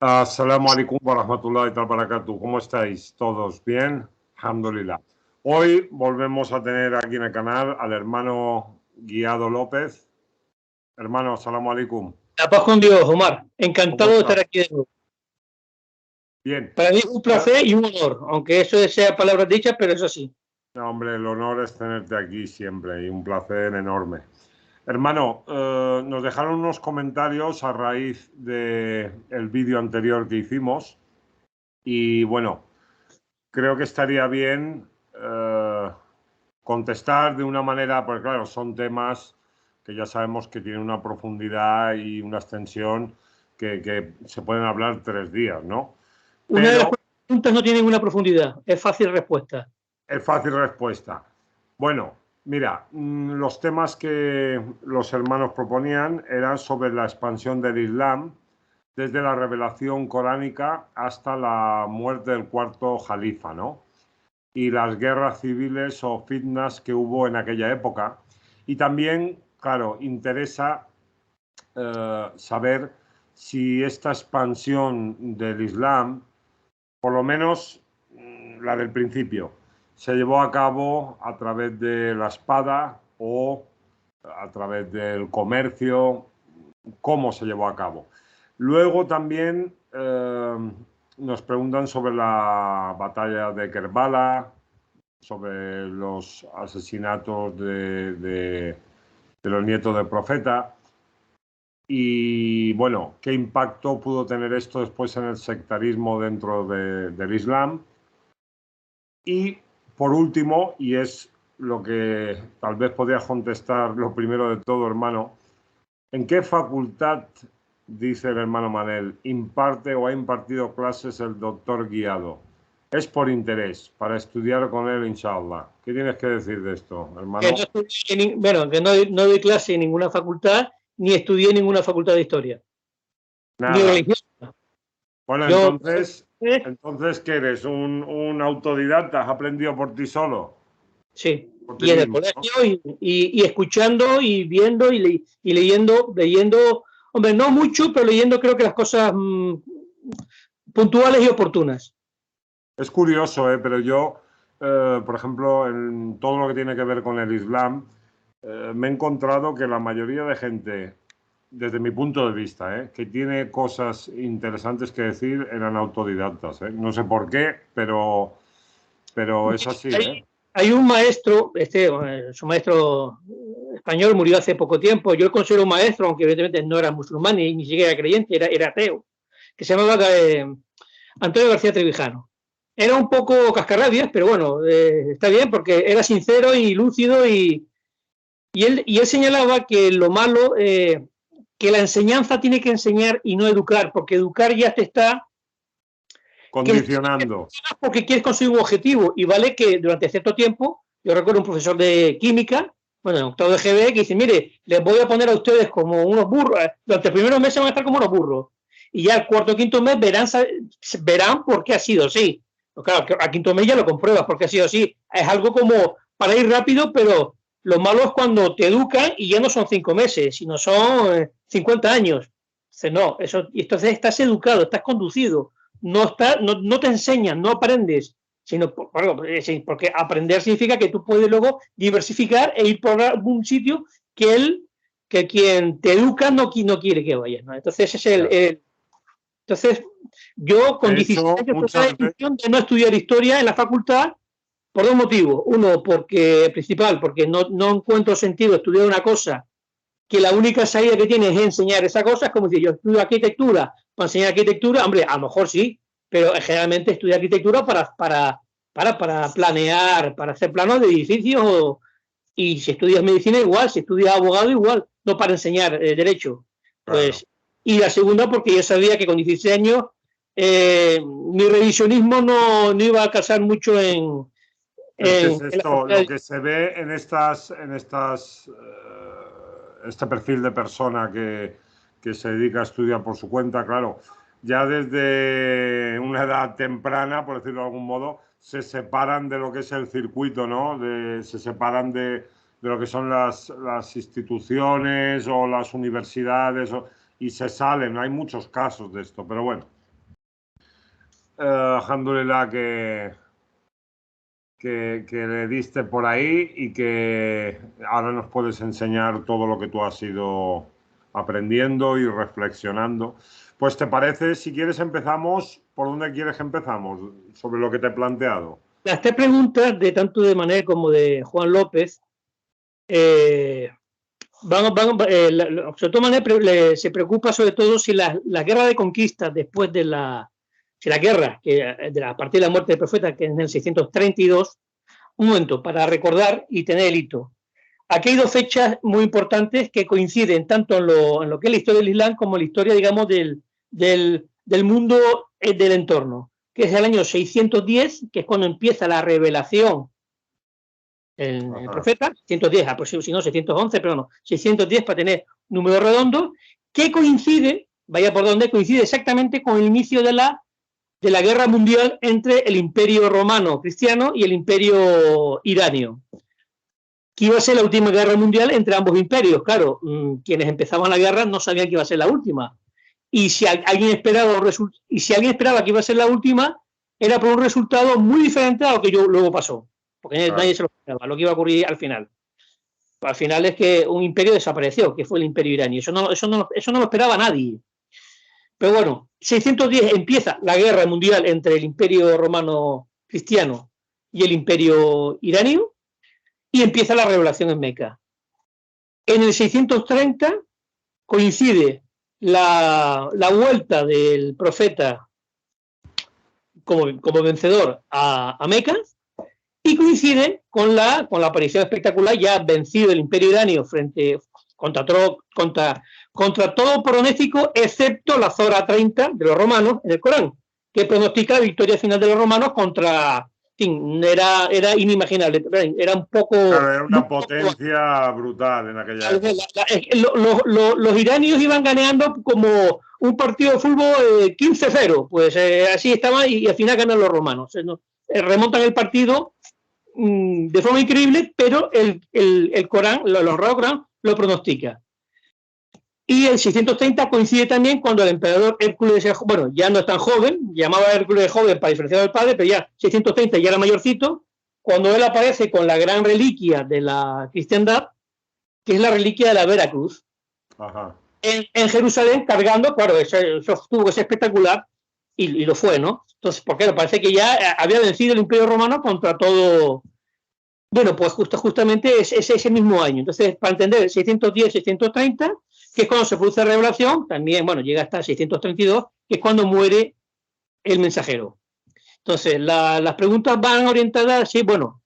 Assalamu alaikum wa rahmatullahi wa barakatuh. ¿Cómo estáis? ¿Todos bien? Alhamdulillah. Hoy volvemos a tener aquí en el canal al hermano Guiado López. Hermano, assalamu alaikum. La paz con Dios, Omar. Encantado de estar aquí de nuevo. Bien. Para mí es un placer y un honor, aunque eso sea palabras dichas, pero eso sí. No, hombre, el honor es tenerte aquí siempre y un placer enorme. Hermano, nos dejaron unos comentarios a raíz del vídeo anterior que hicimos y bueno, creo que estaría bien contestar de una manera, porque claro, son temas que ya sabemos que tienen una profundidad y una extensión que se pueden hablar 3 días, ¿no? Una de las preguntas no tiene ninguna profundidad, es fácil respuesta. Es fácil respuesta. Bueno, mira, los temas que los hermanos proponían eran sobre la expansión del Islam desde la revelación coránica hasta la muerte del cuarto jalifa, ¿no? Y las guerras civiles o fitnas que hubo en aquella época. Y también, claro, interesa saber si esta expansión del Islam, por lo menos la del principio, se llevó a cabo a través de la espada o a través del comercio, cómo se llevó a cabo. Luego también nos preguntan sobre la batalla de Kerbala, sobre los asesinatos de los nietos del profeta y, bueno, qué impacto pudo tener esto después en el sectarismo dentro del Islam. Y, por último, y es lo que tal vez podías contestar lo primero de todo, hermano, ¿en qué facultad, dice el hermano Manel, imparte o ha impartido clases el doctor Guiado? Es por interés, para estudiar con él, inshallah. ¿Qué tienes que decir de esto, hermano? Que no doy clase en ninguna facultad, ni estudié en ninguna facultad de historia. Nada. Ni religiosa. Bueno, entonces, ¿qué eres? ¿Un autodidacta? ¿Has aprendido por ti solo? Sí, y en el colegio, ¿no? y escuchando y viendo y leyendo, hombre, no mucho, pero leyendo creo que las cosas puntuales y oportunas. Es curioso, pero yo, por ejemplo, en todo lo que tiene que ver con el Islam, me he encontrado que la mayoría de gente, desde mi punto de vista, que tiene cosas interesantes que decir, eran autodidactas. No sé por qué, pero es así. Hay un maestro, su maestro español murió hace poco tiempo, yo lo considero un maestro, aunque evidentemente no era musulmán ni siquiera era creyente, era ateo, que se llamaba Antonio García Trevijano. Era un poco cascarrabias, pero bueno, está bien porque era sincero y lúcido y él señalaba que lo malo, que la enseñanza tiene que enseñar y no educar, porque educar ya te está condicionando. Porque quieres conseguir un objetivo y vale que durante cierto tiempo, yo recuerdo un profesor de química, bueno, en octavo de GB, que dice, mire, les voy a poner a ustedes como unos burros, durante los primeros meses van a estar como unos burros, y ya el cuarto o quinto mes verán por qué ha sido así. Pues claro, al quinto mes ya lo compruebas por qué ha sido así. Es algo como para ir rápido, pero lo malo es cuando te educan y ya no son 5 meses, sino son 50 años. Entonces, no, entonces estás educado, estás conducido, no te enseñan, no aprendes, sino porque aprender significa que tú puedes luego diversificar e ir por algún sitio que quien te educa no quiere que vayas, ¿no? Entonces entonces yo con 16 años tomé la decisión de no estudiar historia en la facultad por 2 motivos. Uno, porque no encuentro sentido estudiar una cosa que la única salida que tiene es enseñar esa cosa. Es como si yo estudio arquitectura para enseñar arquitectura, hombre, a lo mejor sí, pero generalmente estudio arquitectura para planear, para hacer planos de edificios, y si estudias medicina igual, si estudias abogado igual, no para enseñar derecho. Pues, claro. Y la segunda, porque yo sabía que con 16 años mi revisionismo no iba a casar mucho en lo que se ve en este perfil de persona que se dedica a estudiar por su cuenta, claro, ya desde una edad temprana, por decirlo de algún modo, se separan de lo que es el circuito, ¿no? Se separan de lo que son las instituciones o las universidades y se salen. Hay muchos casos de esto, pero bueno, alhamdulillah, que le diste por ahí y que ahora nos puedes enseñar todo lo que tú has ido aprendiendo y reflexionando. Pues te parece, si quieres empezamos, ¿por dónde quieres que empezamos? Sobre lo que te he planteado. Las tres preguntas, de tanto de Manel como de Juan López, sobre todo Manel se preocupa sobre todo si la guerra de conquista después de la guerra, a partir de la muerte del profeta, que es en el 632, un momento, para recordar y tener el hito. Aquí hay dos fechas muy importantes que coinciden tanto en lo que es la historia del Islam como en la historia, digamos, del mundo del entorno, que es el año 610, que es cuando empieza la revelación en el profeta, 110, si no 611, pero no, 610 para tener número redondo, que coincide, vaya por donde, coincide exactamente con el inicio de la guerra mundial entre el imperio romano cristiano y el imperio iranio, que iba a ser la última guerra mundial entre ambos imperios. Claro, quienes empezaban la guerra no sabían que iba a ser la última, y si alguien esperaba que iba a ser la última, era por un resultado muy diferente a lo que luego pasó, porque nadie se lo esperaba, lo que iba a ocurrir al final. Al final es que un imperio desapareció, que fue el imperio iraní. Eso no lo esperaba nadie. Pero bueno, 610 empieza la guerra mundial entre el imperio romano cristiano y el imperio iranio, y empieza la revelación en Meca. En el 630 coincide la vuelta del profeta como vencedor a Meca, y coincide con la aparición espectacular, ya vencido el imperio iranio contra todo pronóstico, excepto la Zora 30 de los romanos en el Corán, que pronostica la victoria final de los romanos contra... Era inimaginable, era un poco... Claro, era una potencia brutal en aquella época. Los iranios iban ganando como un partido de fútbol 15-0, pues así estaban, y al final ganan los romanos. Remontan el partido de forma increíble, pero el Corán, los Corán lo pronostica. Y el 630 coincide también cuando el emperador Hércules, bueno, ya no es tan joven, llamaba a Hércules joven para diferenciar del padre, pero ya 630 ya era mayorcito, cuando él aparece con la gran reliquia de la cristiandad, que es la reliquia de la Veracruz, en Jerusalén, cargando. Claro, eso tuvo que ser espectacular, y lo fue, ¿no? Entonces, porque parece que ya había vencido el Imperio Romano contra todo. Bueno, pues justamente es ese mismo año. Entonces, para entender, 610, 630, que es cuando se produce la revelación, también, bueno, llega hasta 632, que es cuando muere el mensajero. Entonces, las preguntas van orientadas, sí, bueno,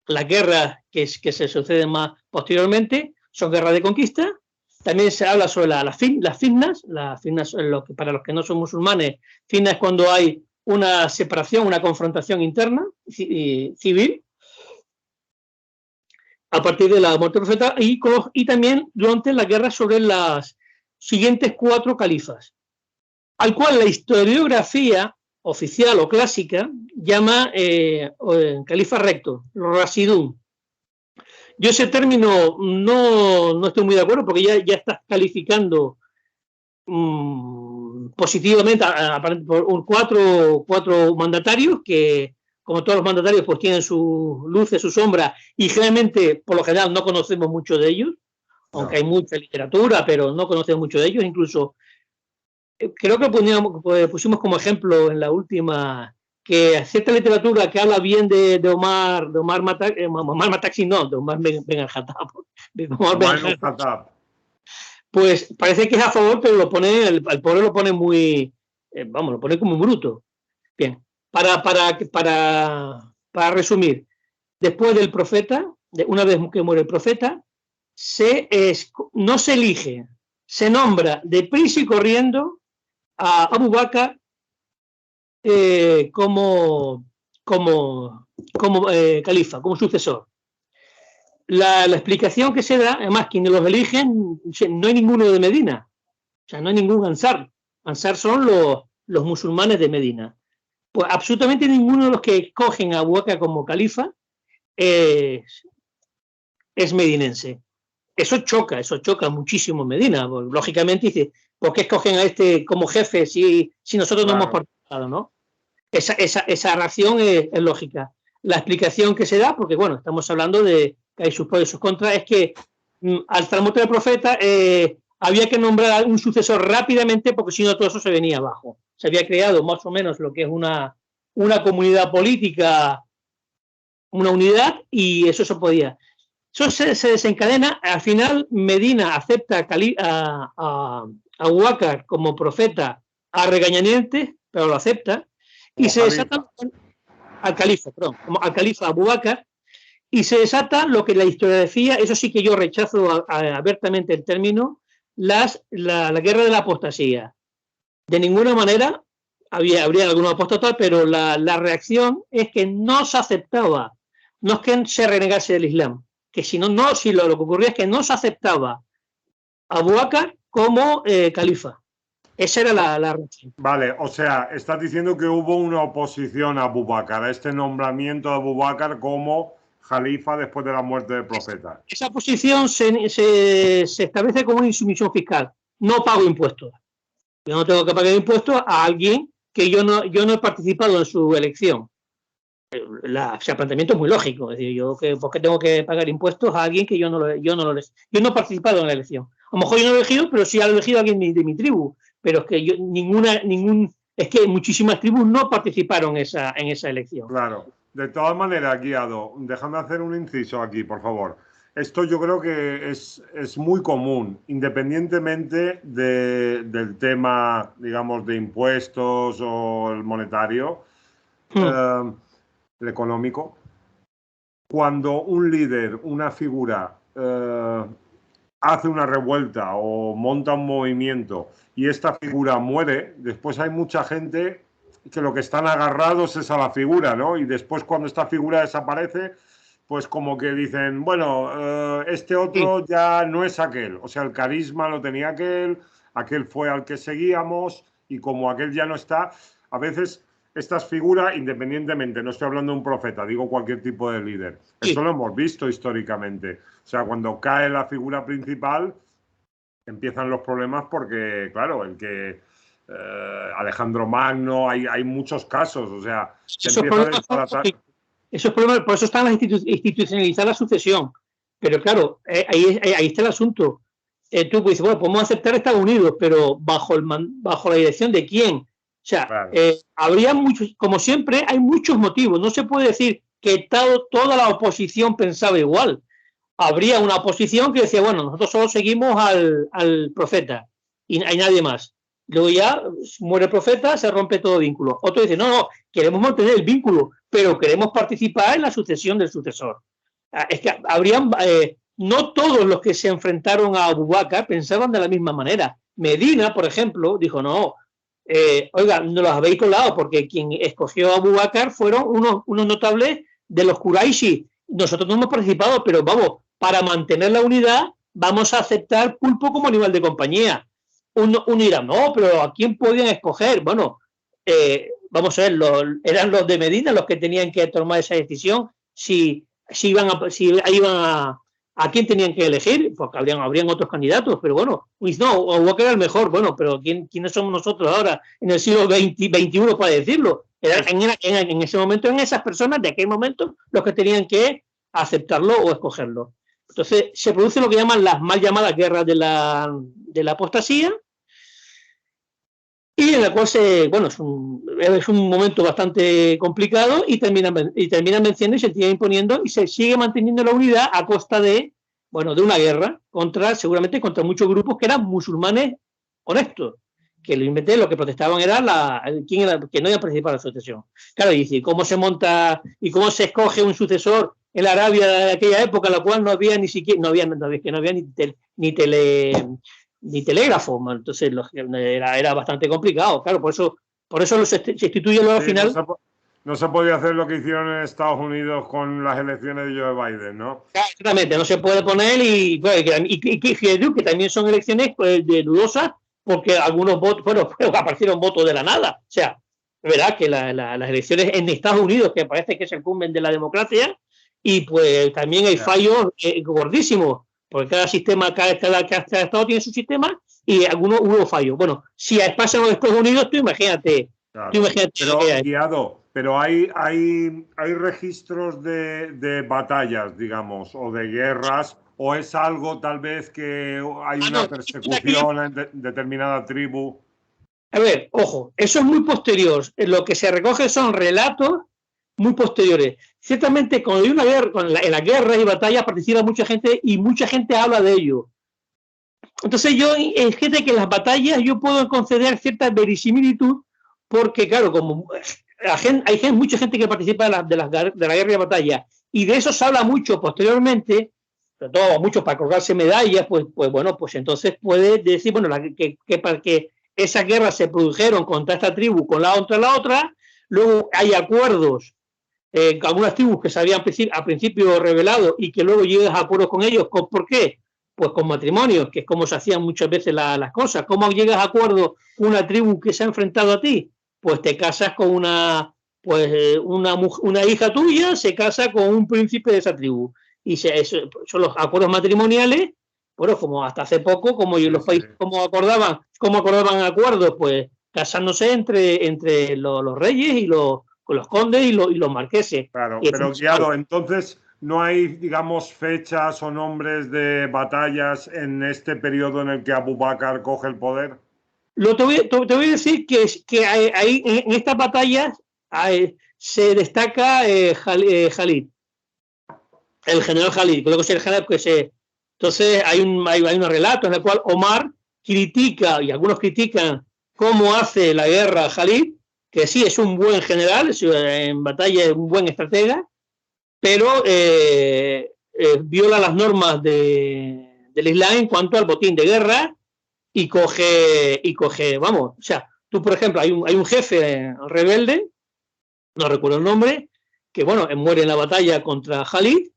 las guerras que se suceden más posteriormente son guerras de conquista. También se habla sobre las fitnas. Las fitnas, para los que no son musulmanes, fitna es cuando hay una separación, una confrontación interna civil a partir de la muerte del profeta, y también durante la guerra sobre las siguientes 4 califas, al cual la historiografía oficial o clásica llama califa recto, los Rasidún. Yo ese término no estoy muy de acuerdo, porque ya estás calificando positivamente por 4 mandatarios que, como todos los mandatarios, pues tienen sus luces, sus sombras, y generalmente, por lo general, no conocemos mucho de ellos, aunque hay mucha literatura, pero no conocemos mucho de ellos. Incluso creo que pusimos como ejemplo en la última que cierta literatura que habla bien de Omar Mataxi, no, de Omar Ben al-Khattab, pues parece que es a favor, pero el pobre lo pone muy, lo pone como un bruto. Bien, para resumir, después del profeta, una vez que muere el profeta, no se elige, se nombra deprisa y corriendo a Abu Bakr como califa, como sucesor. La explicación que se da, además, quienes los eligen, no hay ninguno de Medina, o sea, no hay ningún Ansar. Ansar son los musulmanes de Medina. Pues absolutamente ninguno de los que escogen a Abu Bakr como califa es medinense. Eso choca muchísimo en Medina. Lógicamente dice, ¿por qué escogen a este como jefe si nosotros no hemos participado, ¿no? esa reacción es lógica. La explicación que se da, porque bueno, estamos hablando de que hay sus pros y sus contras, es que al estar muerto el profeta había que nombrar un sucesor rápidamente porque si no todo eso se venía abajo. Se había creado más o menos lo que es una comunidad política, una unidad, y eso se podía. Eso se desencadena. Al final Medina acepta a Abu Bakr como profeta a regañadientes, pero lo acepta, y se desata al califa Abu Bakr, y se desata lo que la historia decía. Eso sí que yo rechazo abiertamente el término, la guerra de la apostasía. De ninguna manera habría alguna apostasía, pero la reacción es que no se aceptaba, no es que se renegase del Islam, que si lo que ocurría es que no se aceptaba a Abu Bakr como califa. Esa era la reacción. Vale, o sea, estás diciendo que hubo una oposición a Abu Bakr, a este nombramiento de Abu Bakr como califa después de la muerte del profeta. Esa posición se establece como una insumisión fiscal. No pago impuestos. Yo no tengo que pagar impuestos a alguien que yo no he participado en su elección. O sea, el planteamiento es muy lógico. Es decir, ¿por qué tengo que pagar impuestos a alguien que yo no he participado en la elección? A lo mejor yo no he elegido, pero sí ha elegido a alguien de mi tribu. Pero es que es que muchísimas tribus no participaron en esa elección. Claro. De todas maneras, Guiado, déjame hacer un inciso aquí, por favor. Esto yo creo que es muy común, independientemente del tema, digamos, de impuestos o el monetario, el económico. Cuando un líder, una figura, hace una revuelta o monta un movimiento y esta figura muere, después hay mucha gente que lo que están agarrados es a la figura, ¿no? Y después cuando esta figura desaparece, pues como que dicen, bueno, este otro ya no es aquel. O sea, el carisma lo tenía aquel fue al que seguíamos, y como aquel ya no está, a veces estas figuras, independientemente, no estoy hablando de un profeta, digo cualquier tipo de líder. Esto lo hemos visto históricamente. O sea, cuando cae la figura principal, empiezan los problemas porque, claro, el que... Alejandro Magno, hay muchos casos, o sea, se empieza a desbaratar. Esos problemas, por eso están las institucionalizadas la sucesión. Pero claro, ahí está el asunto. Tú dices, bueno, podemos aceptar Estados Unidos, pero bajo la dirección de quién. O sea, claro. Habría muchos, como siempre, hay muchos motivos. No se puede decir que toda la oposición pensaba igual. Habría una oposición que decía, bueno, nosotros solo seguimos al profeta y hay nadie más. Luego ya muere el profeta, se rompe todo vínculo. Otro dice, no, queremos mantener el vínculo, pero queremos participar en la sucesión del sucesor. Es que habrían, no todos los que se enfrentaron a Abu Bakr pensaban de la misma manera. Medina, por ejemplo, dijo, no, oiga, no los habéis colado, porque quien escogió a Abu Bakr fueron unos notables de los Quraishi. Nosotros no hemos participado, pero vamos, para mantener la unidad vamos a aceptar pulpo como animal de compañía. Uno dirá, no, pero ¿a quién podían escoger? Bueno, vamos a ver, eran los de Medina los que tenían que tomar esa decisión, si iban a quién tenían que elegir, porque habrían otros candidatos, pero bueno, pues no, Walker era el mejor, bueno, pero ¿quiénes somos nosotros ahora en el siglo XXI para decirlo? En ese momento, en esas personas de aquel momento, los que tenían que aceptarlo o escogerlo. Entonces se produce lo que llaman las mal llamadas guerras de la apostasía, y en la cual es un momento bastante complicado y terminan venciendo y se sigue imponiendo y se sigue manteniendo la unidad a costa de una guerra seguramente contra muchos grupos que eran musulmanes honestos, que lo que protestaban era que no iba a participar en la sucesión. Claro, y dice, ¿cómo se monta y cómo se escoge un sucesor en la Arabia de aquella época, en la cual no había ni telégrafo? Entonces era bastante complicado, claro, por eso se instituye luego al final. No se podía hacer lo que hicieron en Estados Unidos con las elecciones de Joe Biden, ¿no? Exactamente, no se puede poner y que también son elecciones dudosas, porque algunos votos, aparecieron votos de la nada. O sea, verás que las elecciones en Estados Unidos, que parece que es el culmen de la democracia, y pues también hay fallos gordísimos, porque cada estado tiene su sistema y algunos hubo fallos. Bueno, si pasa en los Estados Unidos, tú imagínate, Claro. Tú imagínate Pero, que hay. Guiado, pero hay registros de batallas, digamos, o de guerras, o es algo tal vez que hay No, una persecución en determinada tribu. a ver, ojo, eso es muy posterior. Lo que se recoge son relatos muy posteriores. Ciertamente, cuando hay una guerra, en las guerras y batallas participa mucha gente y mucha gente habla de ello. Entonces yo, en gente que en las batallas yo puedo conceder cierta verisimilitud porque, claro, como hay mucha gente que participa de la guerra y batalla y de eso se habla mucho posteriormente, sobre todo mucho para colgarse medallas, pues bueno, pues entonces puede decir, bueno, para que esas guerras se produjeron contra esta tribu, con la otra, luego hay acuerdos algunas tribus que se habían a principio rebelado y que luego llegas a acuerdos con ellos. ¿Por qué? Pues con matrimonios, que es como se hacían muchas veces las cosas. ¿Cómo llegas a acuerdo con una tribu que se ha enfrentado a ti? Pues te casas con una hija tuya, se casa con un príncipe de esa tribu. Y son los acuerdos matrimoniales, bueno, como hasta hace poco, como Sí, los sí. países cómo acordaban acuerdos, pues casándose entre los reyes y con los condes y los marqueses. Claro, Y pero Guiado, entonces no hay, digamos, fechas o nombres de batallas en este periodo en el que Abu Bakr coge el poder. te voy a decir que ahí, en estas batallas se destaca Khalid, el general Khalid, creo que es el general que se... Entonces hay un relato en el cual Omar critica, y algunos critican, cómo hace la guerra Khalid, que sí es un buen general, en batalla es un buen estratega, pero viola las normas del Islam en cuanto al botín de guerra y coge, vamos, o sea, tú por ejemplo, hay un jefe rebelde, no recuerdo el nombre, que bueno, muere en la batalla contra Khalid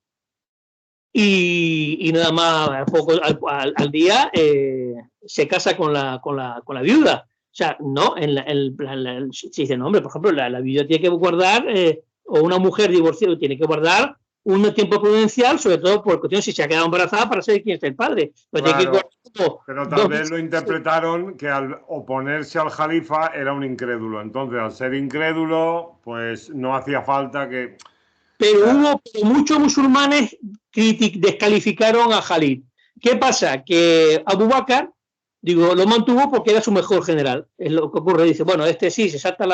y nada más poco al día se casa con la viuda. O sea, no, si dice, no, hombre, por ejemplo, la viuda tiene que guardar, o una mujer divorciada tiene que guardar un tiempo prudencial, sobre todo por cuestión si se ha quedado embarazada para saber quién es el padre. Pues Claro, pero tal vez lo interpretaron que al oponerse al Jalifa era un incrédulo. Entonces, al ser incrédulo, pues no hacía falta que... Pero muchos musulmanes descalificaron a Khalid. ¿Qué pasa? Que Abu Bakr, lo mantuvo porque era su mejor general. Es lo que ocurre. Dice, bueno, este sí, se salta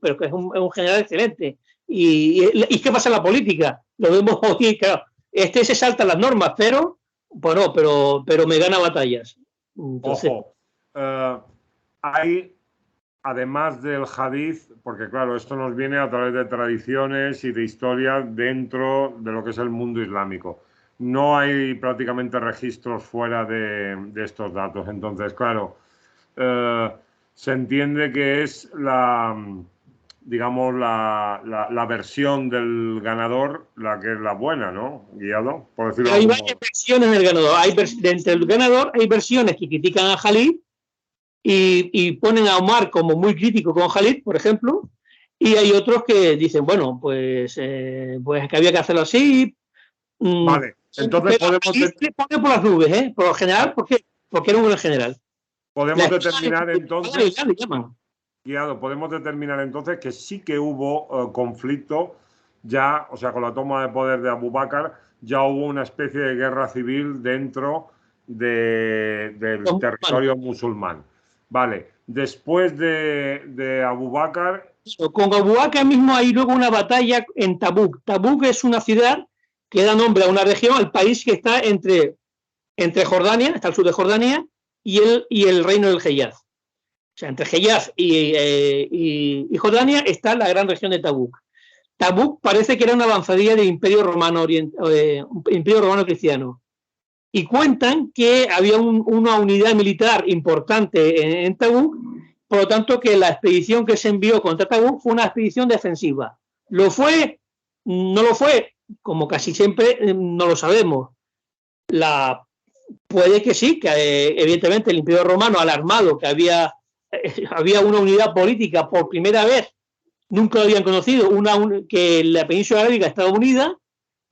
pero que es un general excelente. ¿Y qué pasa en la política? Lo vemos hoy, claro. Este se salta las normas, pero bueno, pero me gana batallas. Entonces, Ojo, hay, además del hadith, porque claro, esto nos viene a través de tradiciones y de historia dentro de lo que es el mundo islámico. No hay prácticamente registros fuera de estos datos. Entonces, claro, se entiende que es digamos, la versión del ganador la que es la buena, ¿no? Guiado, por decirlo de hay algún varias modo. versiones del ganador. Dentro del ganador hay versiones que critican a Khalid y ponen a Omar como muy crítico con Khalid, por ejemplo, y hay otros que dicen, bueno, pues que había que hacerlo así. Vale, entonces Pero Khalid le pone por las nubes, ¿eh? Por lo general, porque era un buen general. podemos determinar entonces, le llaman. Guiado, podemos determinar entonces que sí que hubo conflicto ya, o sea, con la toma de poder de Abu Bakr, ya hubo una especie de guerra civil dentro del territorio musulmán. Vale, después de Abu Bakr... Con Abu Bakr mismo hay luego una batalla en Tabuk. Tabuk es una ciudad que da nombre a una región, al país que está entre Jordania, está al sur de Jordania, y el reino del Hejaz. O sea, entre Hejaz y Jordania está la gran región de Tabuk. Tabuk parece que era una avanzadilla del Imperio Romano Imperio Romano Cristiano. Y cuentan que había una unidad militar importante en Tabuk, por lo tanto que la expedición que se envió contra Tabuk fue una expedición defensiva. ¿Lo fue? ¿No lo fue? Como casi siempre no lo sabemos. Puede que sí, que evidentemente el Imperio Romano alarmado que había una unidad política por primera vez, nunca lo habían conocido, que la península arábiga estaba unida,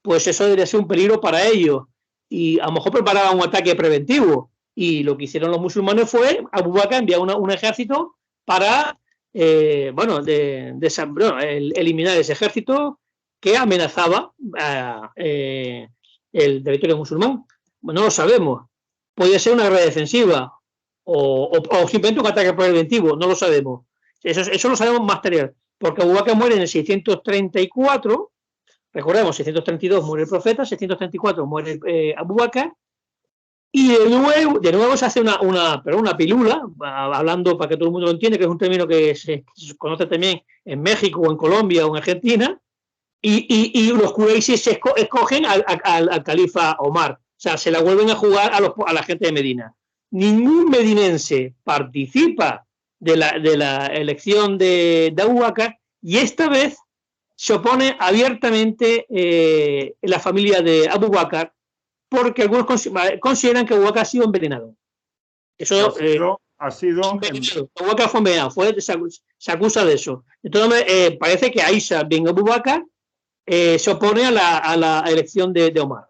pues eso debería ser un peligro para ellos. Y a lo mejor preparaban un ataque preventivo. Y lo que hicieron los musulmanes fue Abu Bakr enviar un ejército para eliminar ese ejército que amenazaba el territorio musulmán. No lo sabemos. Podría ser una guerra defensiva o simplemente un ataque preventivo, no lo sabemos. Eso lo sabemos más tarde, porque Abu Bakr muere en el 634, recordemos, 632 muere el profeta, 634 muere Abu Bakr, y de nuevo se hace una pilula, hablando para que todo el mundo lo entienda, que es un término que se conoce también en México o en Colombia o en Argentina, y los qurayshis escogen al califa Omar, o sea, se la vuelven a jugar a la gente de Medina. Ningún medinense participa de la elección de Abu Bakr, y esta vez se opone abiertamente la familia de Abu Bakr, porque algunos consideran que Abu Bakr ha sido envenenado. Eso ha sido Abu Bakr fue envenenado, se acusa de eso. Entonces parece que Aisha bin Abu Bakr se opone a la elección de Omar.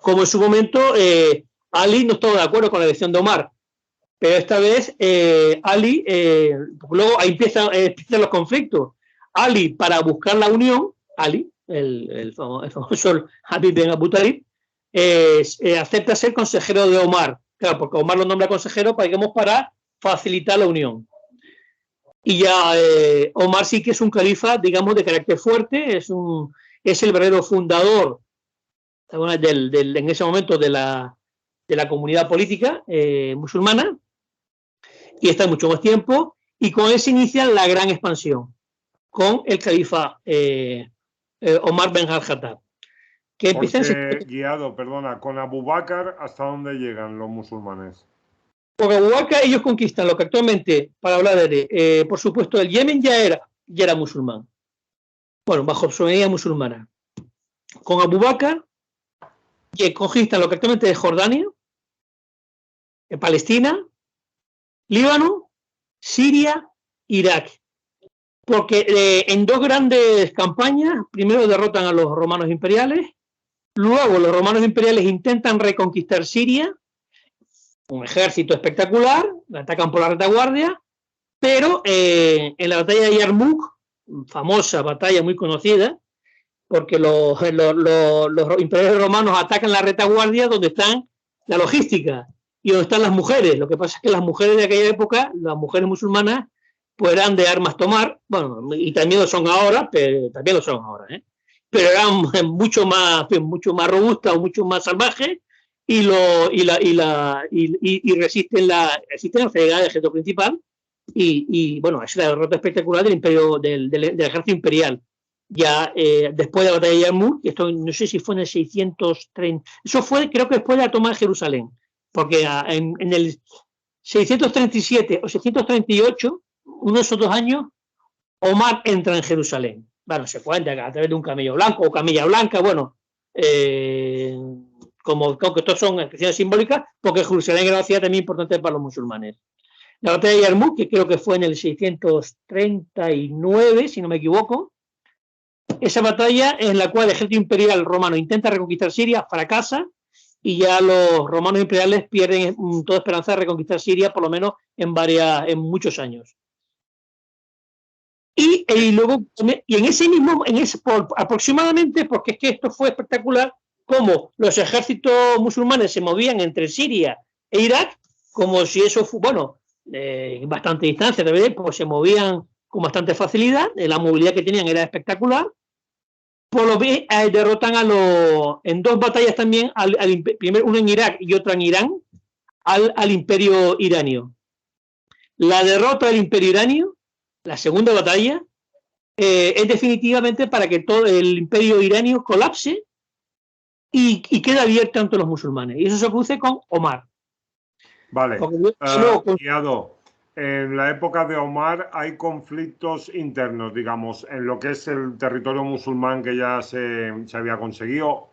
Como en su momento Ali no estaba de acuerdo con la elección de Omar, pero esta vez Ali, luego ahí empiezan los conflictos. Ali, para buscar la unión, Ali, el famoso Habib bin Abu Talib, acepta ser consejero de Omar, claro, porque Omar lo nombra consejero para facilitar la unión. Y ya Omar sí que es un califa, digamos, de carácter fuerte, es el verdadero fundador en ese momento de la comunidad política musulmana, y está mucho más tiempo, y con él se inicia la gran expansión, con el califa Omar ben al-Khattab. Guiado, perdona, con Abu Bakr, ¿hasta dónde llegan los musulmanes? Por Abu Bakr ellos conquistan lo que actualmente, para hablar por supuesto, el Yemen ya era musulmán. Bueno, bajo soberanía musulmana. Con Abu Bakr conquistan lo que actualmente es Jordania, Palestina, Líbano, Siria, Irak. Porque en dos grandes campañas, primero derrotan a los romanos imperiales, luego los romanos imperiales intentan reconquistar Siria, un ejército espectacular, atacan por la retaguardia, pero en la batalla de Yarmouk, famosa batalla muy conocida, porque los imperiales romanos atacan la retaguardia donde están la logística y donde están las mujeres. Lo que pasa es que las mujeres de aquella época, las mujeres musulmanas, pues eran de armas tomar, bueno, y también lo son ahora, pero eran mucho más robustas o mucho más salvajes, y resisten al llegar al ejército principal, y bueno, es la derrota espectacular del imperio del ejército imperial. Ya después de la batalla de Yarmouk, esto no sé si fue en el 630, eso fue creo que después de la toma de Jerusalén, porque en el 637 o 638, uno de esos 2 años, Omar entra en Jerusalén. Bueno, se cuenta que a través de un camello blanco o camilla blanca, bueno, como que todos son expresiones simbólicas, porque Jerusalén era una ciudad también importante para los musulmanes. La batalla de Yarmouk, que creo que fue en el 639, si no me equivoco, esa batalla en la cual el ejército imperial romano intenta reconquistar Siria, fracasa, y ya los romanos imperiales pierden toda esperanza de reconquistar Siria, por lo menos en muchos años. Y luego, y en ese aproximadamente, porque es que esto fue espectacular, como los ejércitos musulmanes se movían entre Siria e Irak, como si eso bastante distancia, pues se movían con bastante facilidad, la movilidad que tenían era espectacular. Por lo que derrotan en 2 batallas también, primero una en Irak y otra en Irán, al imperio iranio. La derrota del imperio iranio, la segunda batalla, es definitivamente para que todo el imperio iranio colapse y quede abierto ante los musulmanes. Y eso se produce con Omar. Vale. Guiado, en la época de Omar hay conflictos internos, digamos, en lo que es el territorio musulmán que ya se había conseguido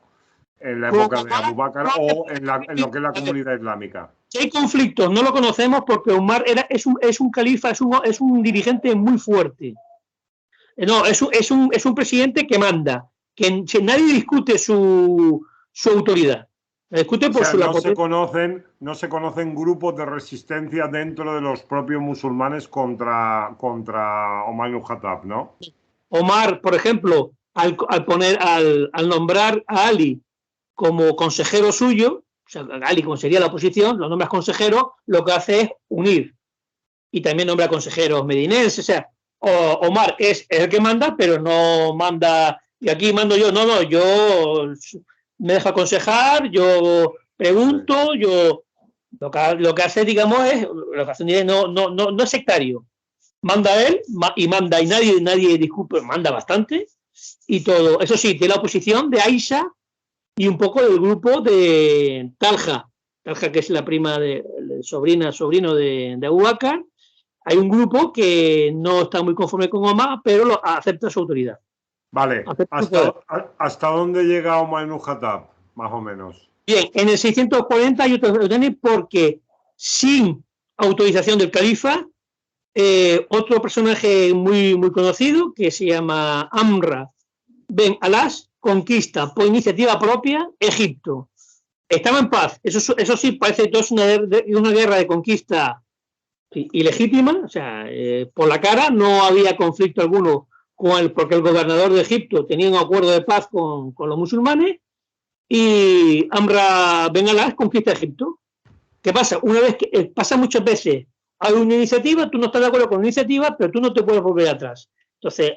en la época de Abu Bakr, o en lo que es la comunidad islámica. Si hay conflictos, no lo conocemos, porque Omar es un califa, es un dirigente muy fuerte. No, es un presidente que manda, que nadie discute su autoridad. Discute O por sea, su no se conocen grupos de resistencia dentro de los propios musulmanes contra Omar ibn Khattab, ¿no? Omar, por ejemplo, al nombrar a Ali como consejero suyo, o sea, Ali como sería la oposición, lo nombras consejero, lo que hace es unir. Y también nombra consejeros medinenses, o sea, Omar es el que manda, pero no manda, y aquí mando yo, no, yo me dejo aconsejar, yo pregunto, yo lo que hace, digamos, es, lo que hace no es sectario. Manda él y manda, y nadie disculpe, manda bastante, y todo. Eso sí, tiene la oposición de Aisha y un poco del grupo de Talha, que es la prima sobrino de Abu Bakr. Hay un grupo que no está muy conforme con Omar, pero acepta su autoridad. Vale, ¿hasta dónde llega Omar ibn Khattab, más o menos? Bien, en el 640 hay otro orden porque sin autorización del califa, otro personaje muy conocido que se llama Amra Ben Alas conquista por iniciativa propia Egipto. Estaba en paz, eso sí parece que es una guerra de conquista ilegítima, o sea, por la cara no había conflicto alguno porque el gobernador de Egipto tenía un acuerdo de paz con los musulmanes y Amra Ben Alas conquista Egipto. ¿Qué pasa? Una vez que pasa muchas veces, hay una iniciativa, tú no estás de acuerdo con la iniciativa, pero tú no te puedes volver atrás. Entonces,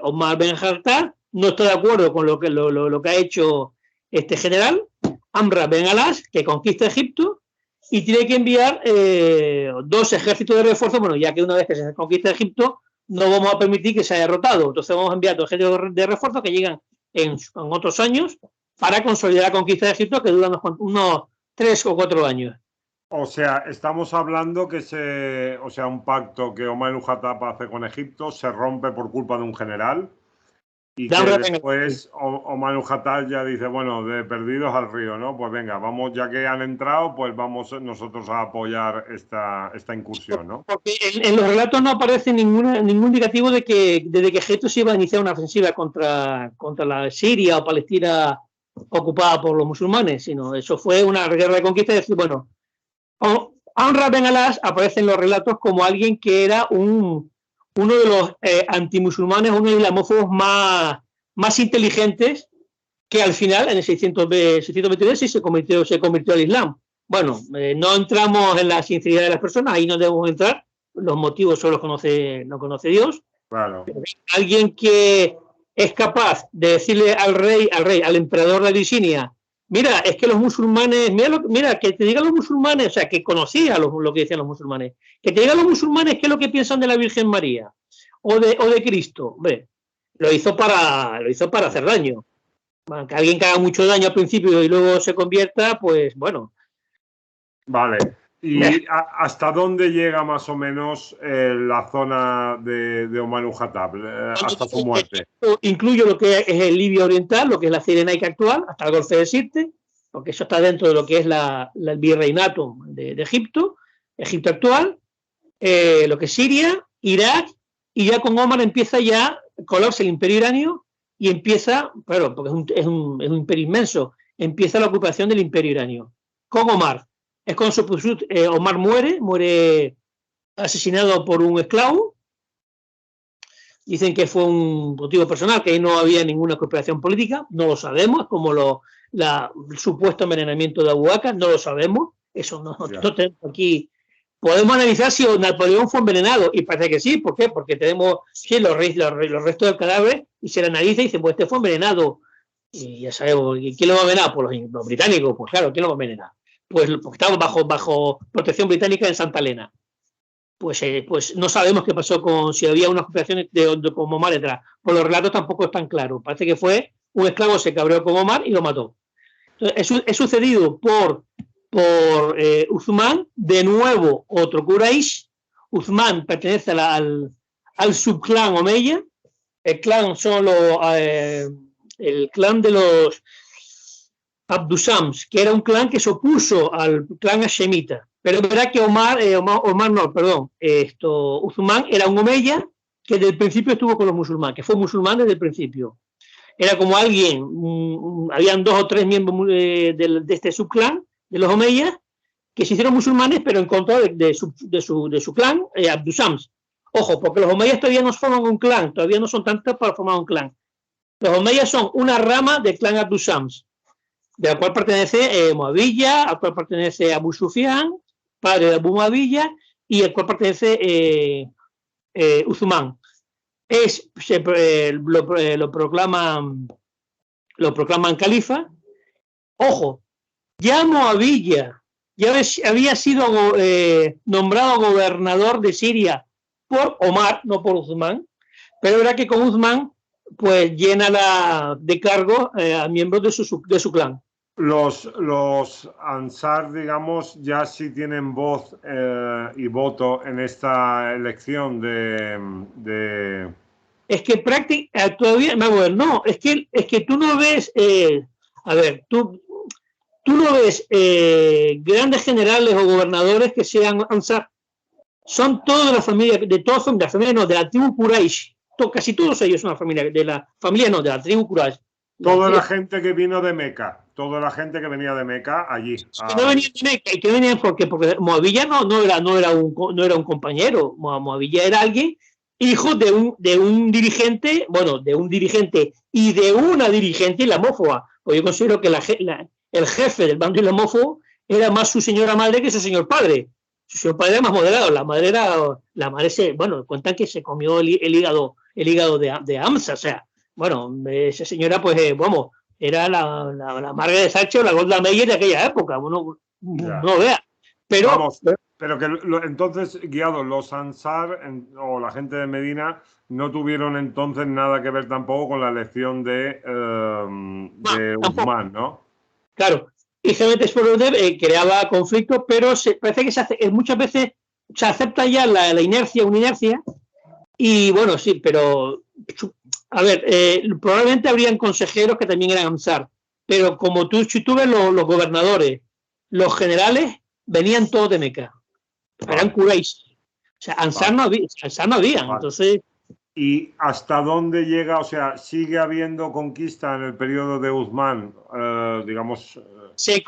Omar Ben Khattab no está de acuerdo con lo que ha hecho este general, Amra Ben Alas, que conquista Egipto, y tiene que enviar 2 ejércitos de refuerzo. Bueno, ya que una vez que se conquista Egipto, no vamos a permitir que se haya derrotado. Entonces vamos a enviar 2 ejércitos de refuerzo que llegan en otros años para consolidar la conquista de Egipto, que dura unos 3 o 4 años. O sea, estamos hablando que un pacto que Omar ibn Khattab hace con Egipto se rompe por culpa de un general y que después Omar ibn Khattab ya dice, bueno, de perdidos al río, ¿no? Pues venga, vamos, ya que han entrado, pues vamos nosotros a apoyar esta incursión, ¿no? Porque en los relatos no aparece ningún indicativo de que desde que Egipto se iba a iniciar una ofensiva contra la Siria o Palestina ocupada por los musulmanes, sino eso fue una guerra de conquista y decir, bueno, Amra Ben Alas aparece en los relatos como alguien que era uno de los antimusulmanes, uno de los islamófobos más inteligentes, que al final, en el 623, sí se convirtió al Islam. Bueno, no entramos en la sinceridad de las personas, ahí no debemos entrar, los motivos solo lo conoce Dios. Claro. Alguien que es capaz de decirle al emperador de Abisinia, mira, es que los musulmanes, mira, que te digan los musulmanes, o sea, que conocía lo que decían los musulmanes, que te digan los musulmanes qué es lo que piensan de la Virgen María o de Cristo. Hombre, lo hizo para hacer daño. Bueno, que alguien que haga mucho daño al principio y luego se convierta, pues bueno. Vale. ¿Y hasta dónde llega más o menos la zona de Omar ibn Khattab, hasta su muerte? Incluyo lo que es el Libia Oriental, lo que es la Cirenaica actual, hasta el Golfo de Sirte, porque eso está dentro de lo que es el virreinato de Egipto actual, lo que es Siria, Irak, y ya con Omar empieza ya colapsa el Imperio Iranio y empieza, claro, porque es un imperio inmenso, empieza la ocupación del Imperio Iranio. Con Omar. Es cuando Omar muere asesinado por un esclavo. Dicen que fue un motivo personal, que ahí no había ninguna cooperación política, no lo sabemos, como el supuesto envenenamiento de Abu Bakr, no lo sabemos, eso no tenemos aquí. Podemos analizar si Napoleón fue envenenado, y parece que sí. ¿Por qué? Porque tenemos los restos del cadáver y se le analiza y dicen, pues este fue envenenado. Y ya sabemos, ¿quién lo va a envenenar? Pues los británicos, pues claro, ¿quién lo va a envenenar? Pues porque estamos bajo protección británica en Santa Elena. Pues no sabemos qué pasó si había unas operaciones con Omar detrás. Por los relatos tampoco es tan claro. Parece que fue un esclavo, se cabreó con Omar y lo mató. Entonces, es sucedido por Uthman, de nuevo otro Quraysh. Uthman pertenece al subclan Omeya. El clan son el clan de los Abdusams, que era un clan que se opuso al clan hashemita. Pero es verdad que Uthman era un Omeya que desde el principio estuvo con los musulmanes, que fue musulmán desde el principio. era como alguien, habían 2 o 3 miembros de este subclan, de los Omeyas, que se hicieron musulmanes, pero en contra de su clan, Abdusams. Ojo, porque los Omeyas todavía no forman un clan, todavía no son tantos para formar un clan. Los Omeyas son una rama del clan Abdusams, de la cual pertenece Muawiyah, al cual pertenece Abu Sufyan, padre de Abu Muawiyah, y al cual pertenece Uthman. Lo proclaman califa. Ojo, ya Muawiyah ya había sido nombrado gobernador de Siria por Omar, no por Uthman, pero era que con Uthman pues llena de cargo a miembros de su clan. Los Ansar, digamos, ya sí tienen voz y voto en esta elección de... Es que prácticamente todavía, no, es que tú no ves, a ver, tú no ves grandes generales o gobernadores que sean Ansar. Son todos de la familia, de la tribu Quraysh. Casi todos ellos son de la tribu Quraysh. Toda la gente que vino de Meca, toda la gente que venía de Meca allí. Que no venían de Meca, y que venían porque Muawiyah no era un compañero. Muawiyah era alguien, hijo de un dirigente, y de una dirigente islamófoba. Pues yo considero que el jefe del bando islamófobo era más su señora madre que su señor padre. Su señor padre era más moderado. La madre cuentan que se comió el hígado de Hamza, o sea. Bueno, esa señora, pues, era la Margaret Thatcher o la Golda Meir de aquella época. Bueno, no vea. Pero, pero que entonces, Guiado, los Ansar o la gente de Medina no tuvieron entonces nada que ver tampoco con la elección de Uthman, ¿no? Claro. Y generalmente creaba conflictos, pero parece que muchas veces se acepta ya una inercia, y bueno, sí, pero... A ver, probablemente habrían consejeros que también eran Ansar, pero como si tú ves los gobernadores, los generales, venían todos de Meca. Eran Quraysh. O sea, Ansar no había. Entonces... ¿Y hasta dónde llega? O sea, ¿sigue habiendo conquista en el periodo de Uthman? Digamos... Se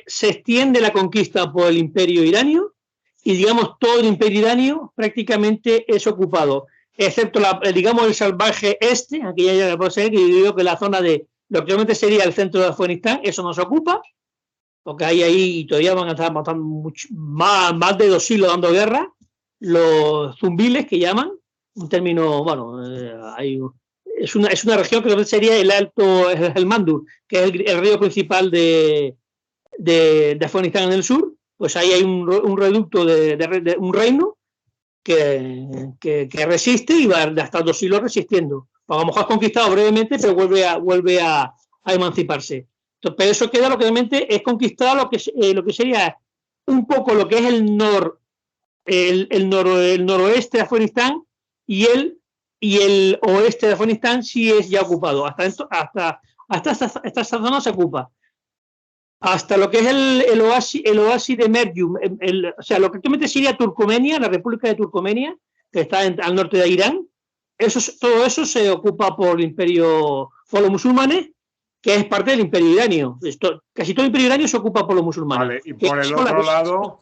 extiende la conquista por el imperio iranio, y digamos todo el imperio iranio prácticamente es ocupado, excepto el salvaje aquella que yo digo que la zona de lo que actualmente sería el centro de Afganistán, eso no se ocupa, porque ahí todavía van a estar matando más de 2 siglos dando guerra, los zumbiles que llaman, un término, es una región que sería el Alto Helmandur, que es el río principal de Afganistán en el sur. Pues ahí hay un reducto de un reino que resiste y va hasta 2 siglos resistiendo. A lo mejor ha conquistado brevemente, pero vuelve a emanciparse. Entonces, pero eso queda lo que realmente es conquistado lo que sería un poco lo que es el noroeste de Afganistán, y el oeste de Afganistán sí es ya ocupado. Hasta esta zona se ocupa. Hasta lo que es el oasis de Meryem, o sea, lo que actualmente sería Turcomenia, la República de Turcomenia, que está al norte de Irán, todo eso se ocupa por los musulmanes, que es parte del imperio iranio. Casi todo el imperio iranio se ocupa por los musulmanes. Vale, y por el otro lado,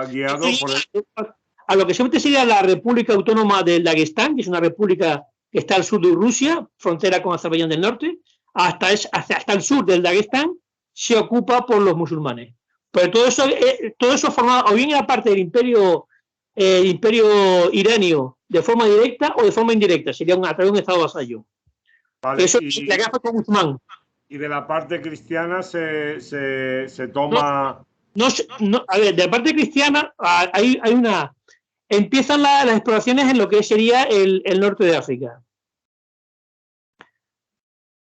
guiado a lo que siempre sería la República Autónoma del Daguestán, que es una república que está al sur de Rusia, frontera con Azerbaiyán del Norte, hasta el sur del Daguestán, se ocupa por los musulmanes. Pero todo eso formaba o bien era parte del imperio iranio de forma directa o de forma indirecta, sería a través de un estado vasallo. Vale, eso la guerra con Uthman. Y de la parte cristiana se toma... A ver, de la parte cristiana hay una... Empiezan las exploraciones en lo que sería el norte de África.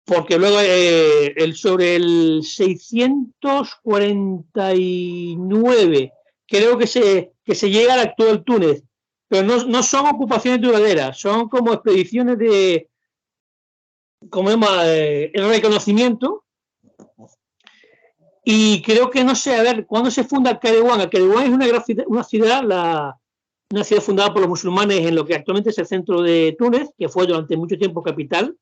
Porque luego sobre el 649 creo que se llega al actual Túnez, pero no son ocupaciones duraderas, son como expediciones de el reconocimiento. Y creo que no sé, a ver, ¿cuándo se funda Al-Qayrawán? Al-Qayrawán es una ciudad fundada por los musulmanes en lo que actualmente es el centro de Túnez, que fue durante mucho tiempo capital.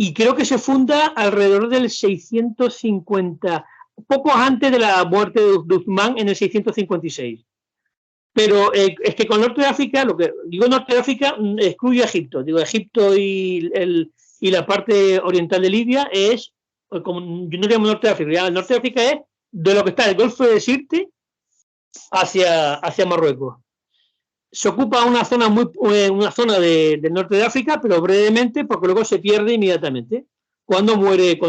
y creo que se funda alrededor del 650, poco antes de la muerte de Uthman en el 656. Pero es que con Norte de África, lo que digo Norte de África excluye a Egipto. Digo, Egipto y la parte oriental de Libia es, como yo no llamo Norte de África, el Norte de África es de lo que está el Golfo de Sirte hacia Marruecos. Se ocupa una zona del norte de África, pero brevemente, porque luego se pierde inmediatamente. Cuando muere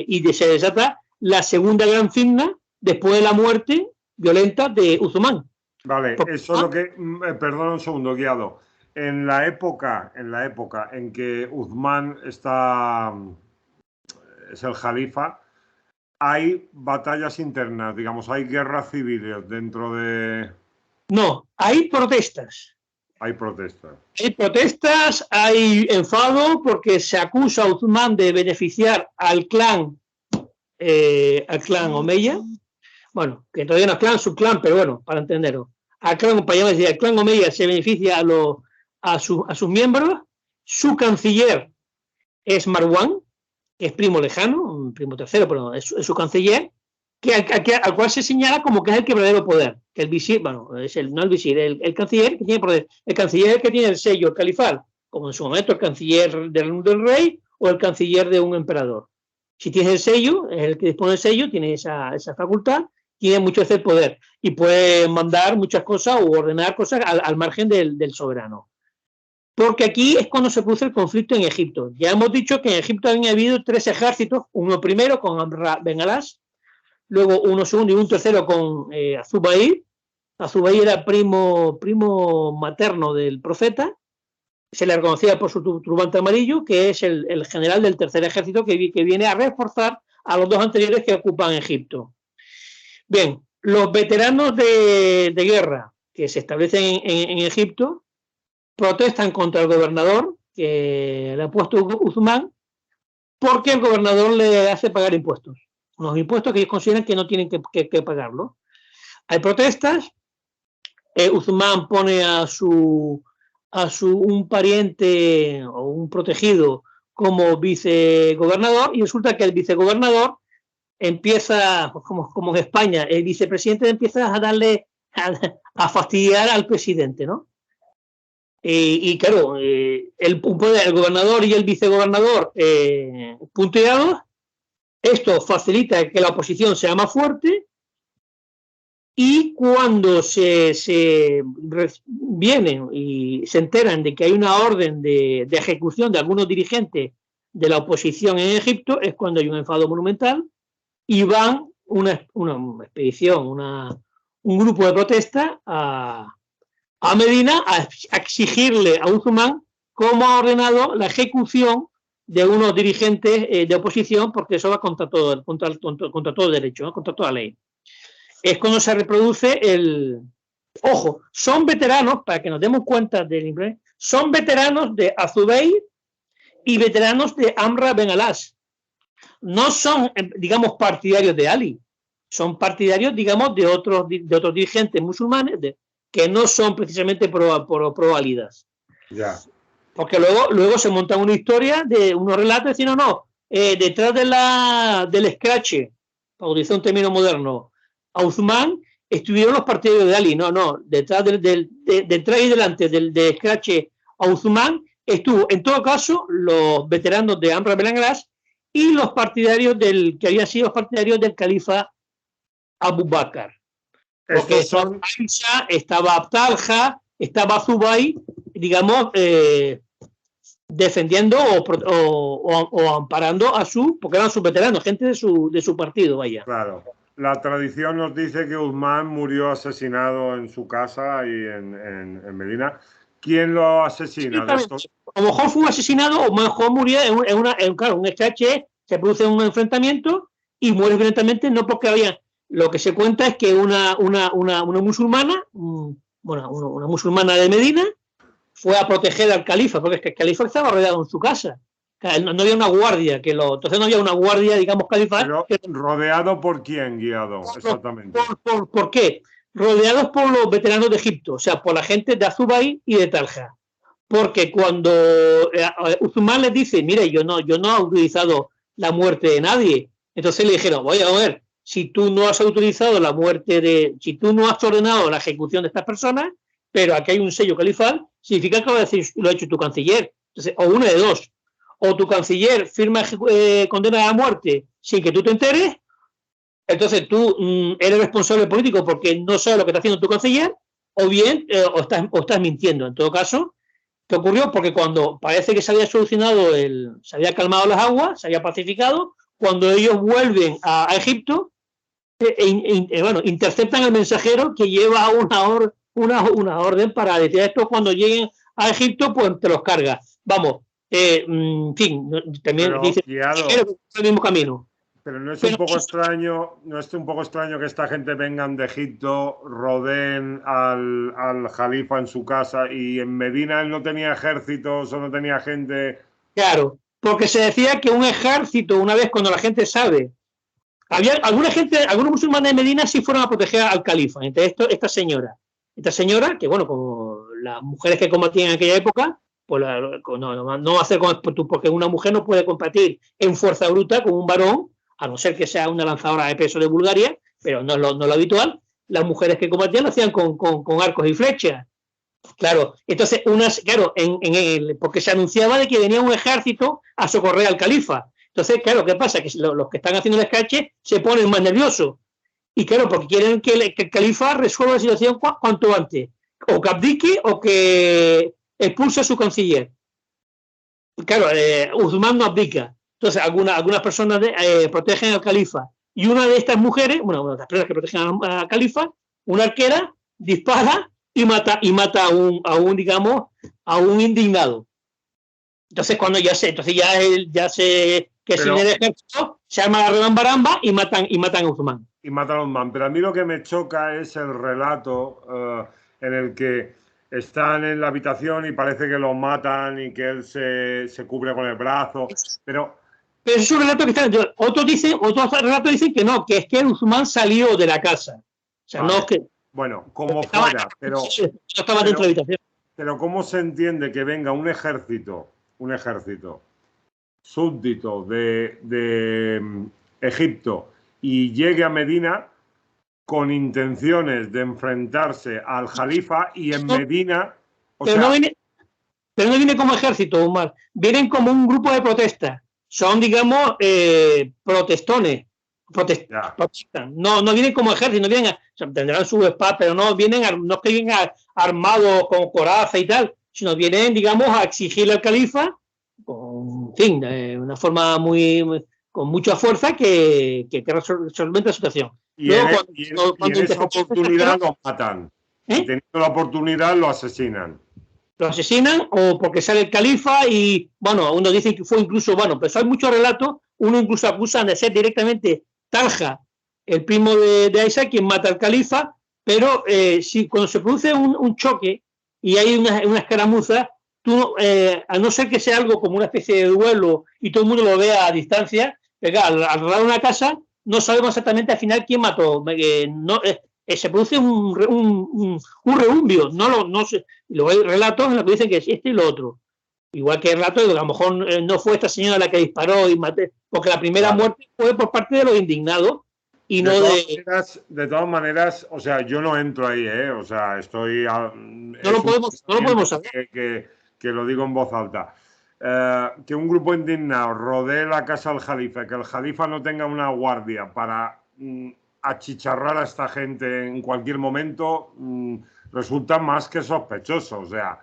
y se desata la segunda gran fitna después de la muerte violenta de Uthman. Vale, eso es lo que... perdona un segundo, Guiado. En la época en que Uthman es el jalifa, hay batallas internas, digamos, hay guerras civiles dentro de... No, hay protestas. Hay protestas. Hay protestas, hay enfado porque se acusa a Uthman de beneficiar al clan Omeya. Bueno, que todavía no es clan, subclan, pero bueno, para entenderlo. El clan Omeya se beneficia a sus miembros. Su canciller es Marwan, que es primo lejano, un primo tercero, pero es su canciller, al cual se señala como que es el que verdadero poder. Que el visir, bueno, no el visir, el canciller que tiene poder. El canciller es el que tiene el sello, el califal, como en su momento el canciller del rey o el canciller de un emperador. Si tienes el sello, es el que dispone del sello, tiene esa facultad, tiene mucho ese poder y puede mandar muchas cosas o ordenar cosas al margen del soberano. Porque aquí es cuando se produce el conflicto en Egipto. Ya hemos dicho que en Egipto había habido 3 ejércitos, uno primero con Amr Ben Alas, luego uno segundo y un tercero con Azubair. Azubair era primo materno del profeta, se le reconocía por su turbante amarillo, que es el general del tercer ejército que viene a reforzar a los 2 anteriores que ocupan Egipto. Bien, los veteranos de guerra que se establecen en Egipto protestan contra el gobernador que le ha puesto Uthman porque el gobernador le hace pagar impuestos. Unos impuestos que ellos consideran que no tienen que pagarlo. Hay protestas, Uthman pone a un pariente o un protegido como vicegobernador y resulta que el vicegobernador empieza, como en España, el vicepresidente empieza a fastidiar al presidente, ¿no? Y claro, el gobernador y el vicegobernador punteados, esto facilita que la oposición sea más fuerte y cuando vienen y se enteran de que hay una orden de ejecución de algunos dirigentes de la oposición en Egipto, es cuando hay un enfado monumental y van una expedición, un grupo de protesta a Medina a exigirle a Uthman cómo ha ordenado la ejecución de unos dirigentes de oposición, porque eso va contra todo derecho, ¿no? Contra toda ley. Es cuando se reproduce Ojo, son veteranos, para que nos demos cuenta del inglés, son veteranos de Azubair y veteranos de Amr Ben Alas. No son, digamos, partidarios de Ali, son partidarios, digamos, de otros dirigentes musulmanes que no son precisamente pro-válidas. Ya. Porque luego se monta una historia de unos relatos diciendo, no, detrás del escrache, para utilizar un término moderno, a Uthman estuvieron los partidarios de Ali. No, detrás detrás y delante del escrache a Uthman estuvo, en todo caso, los veteranos de Amr Ben Alas y los partidarios que habían sido partidarios del califa Abu Bakr. Porque estaba Abtalha, estaba Zubayr, digamos, defendiendo o amparando porque eran sus veteranos, gente de su partido, vaya. Claro. La tradición nos dice que Uthman murió asesinado en su casa y en Medina. ¿Quién lo asesina? Sí, a lo mejor fue asesinado o a lo mejor murió claro, un escrache, se produce un enfrentamiento y muere violentamente, no porque había... Lo que se cuenta es que una musulmana, una musulmana de Medina, fue a proteger al califa, porque es que el califa estaba rodeado en su casa. No había una guardia, entonces no había una guardia, digamos, califal. ¿Rodeado por quién, Guiado? Exactamente. ¿Por qué? Rodeados por los veteranos de Egipto, o sea, por la gente de Azubair y de Talha. porque cuando Uthman les dice, mire, yo no he autorizado la muerte de nadie, entonces le dijeron, oye, a ver, si tú no has autorizado la muerte si tú no has ordenado la ejecución de estas personas, pero aquí hay un sello califal, significa que lo ha hecho tu canciller. Entonces, o una de dos, o tu canciller firma condena a muerte sin que tú te enteres, entonces tú eres responsable político porque no sabes lo que está haciendo tu canciller, o bien o estás mintiendo. En todo caso, ¿qué ocurrió? Porque cuando parece que se había solucionado, se había calmado las aguas, se había pacificado, cuando ellos vuelven a Egipto, bueno, interceptan al mensajero que lleva una orden para decir esto, cuando lleguen a Egipto, pues te los carga. Vamos, en fin, también dice el mismo camino. Pero no es un poco extraño que esta gente vengan de Egipto, rodeen al Jalifa en su casa, y en Medina él no tenía ejércitos o no tenía gente. Claro, porque se decía que un ejército, una vez cuando la gente sabe, había algunos musulmanes de Medina sí fueron a proteger al califa. Entre esta señora, que bueno, como las mujeres que combatían en aquella época, pues no va a hacer porque una mujer no puede combatir en fuerza bruta con un varón, a no ser que sea una lanzadora de peso de Bulgaria, pero no es lo habitual. Las mujeres que combatían lo hacían con arcos y flechas. Claro, entonces porque se anunciaba de que venía un ejército a socorrer al califa. Entonces, claro, ¿qué pasa? Que los que están haciendo el escache se ponen más nerviosos. Y claro, porque quieren que el califa resuelva la situación cuanto antes. O que abdique o que expulse a su canciller. Claro, Uthman no abdica. Entonces, algunas personas protegen al califa. Y una de estas mujeres, bueno, las personas que protegen al califa, una arquera, dispara y mata a un indignado. Entonces, cuando ya se que sin el ejército se arma la rebambaramba y matan a Uthman. Y matan a Uthman. Pero a mí lo que me choca es el relato en el que están en la habitación y parece que lo matan y que él se cubre con el brazo. Pero es un relato que está. Otros relatos dicen que no, que es que Uthman salió de la casa. O sea, vale. No es que. Bueno, como fuera, pero. Estaba dentro de la habitación. Pero ¿cómo se entiende que venga un ejército súbdito de Egipto y llegue a Medina con intenciones de enfrentarse al Jalifa y en Medina... Pero no viene como ejército, Omar. Vienen como un grupo de protesta. Son, digamos, protestones. Protestan. No vienen como ejército, no vienen tendrán sus espadas, pero no es que vienen armados con coraza y tal, sino vienen, digamos, a exigirle al califa de una forma con mucha fuerza que resuelve la situación. Y luego, en esa oportunidad lo matan. Y teniendo la oportunidad lo asesinan. Lo asesinan o porque sale el califa y, bueno, uno dice que fue incluso, bueno, pero hay muchos relatos, uno incluso acusan de ser directamente Talha, el primo de Isa, quien mata al califa, pero cuando se produce un choque y hay una escaramuza, a no ser que sea algo como una especie de duelo y todo el mundo lo vea a distancia, al rodar una casa, no sabemos exactamente al final quién mató. Se produce un rebumbio. No sé. Luego hay relatos en los que dicen que es este y lo otro. Igual que el relato de que a lo mejor no fue esta señora la que disparó y maté, porque la primera muerte fue por parte de los indignados. Y de todas maneras, o sea, yo no entro ahí, o sea, estoy... No lo podemos saber. Que lo digo en voz alta. Que un grupo indignado rodee la casa al Jalifa, que el Jalifa no tenga una guardia para achicharrar a esta gente en cualquier momento, resulta más que sospechoso. O sea,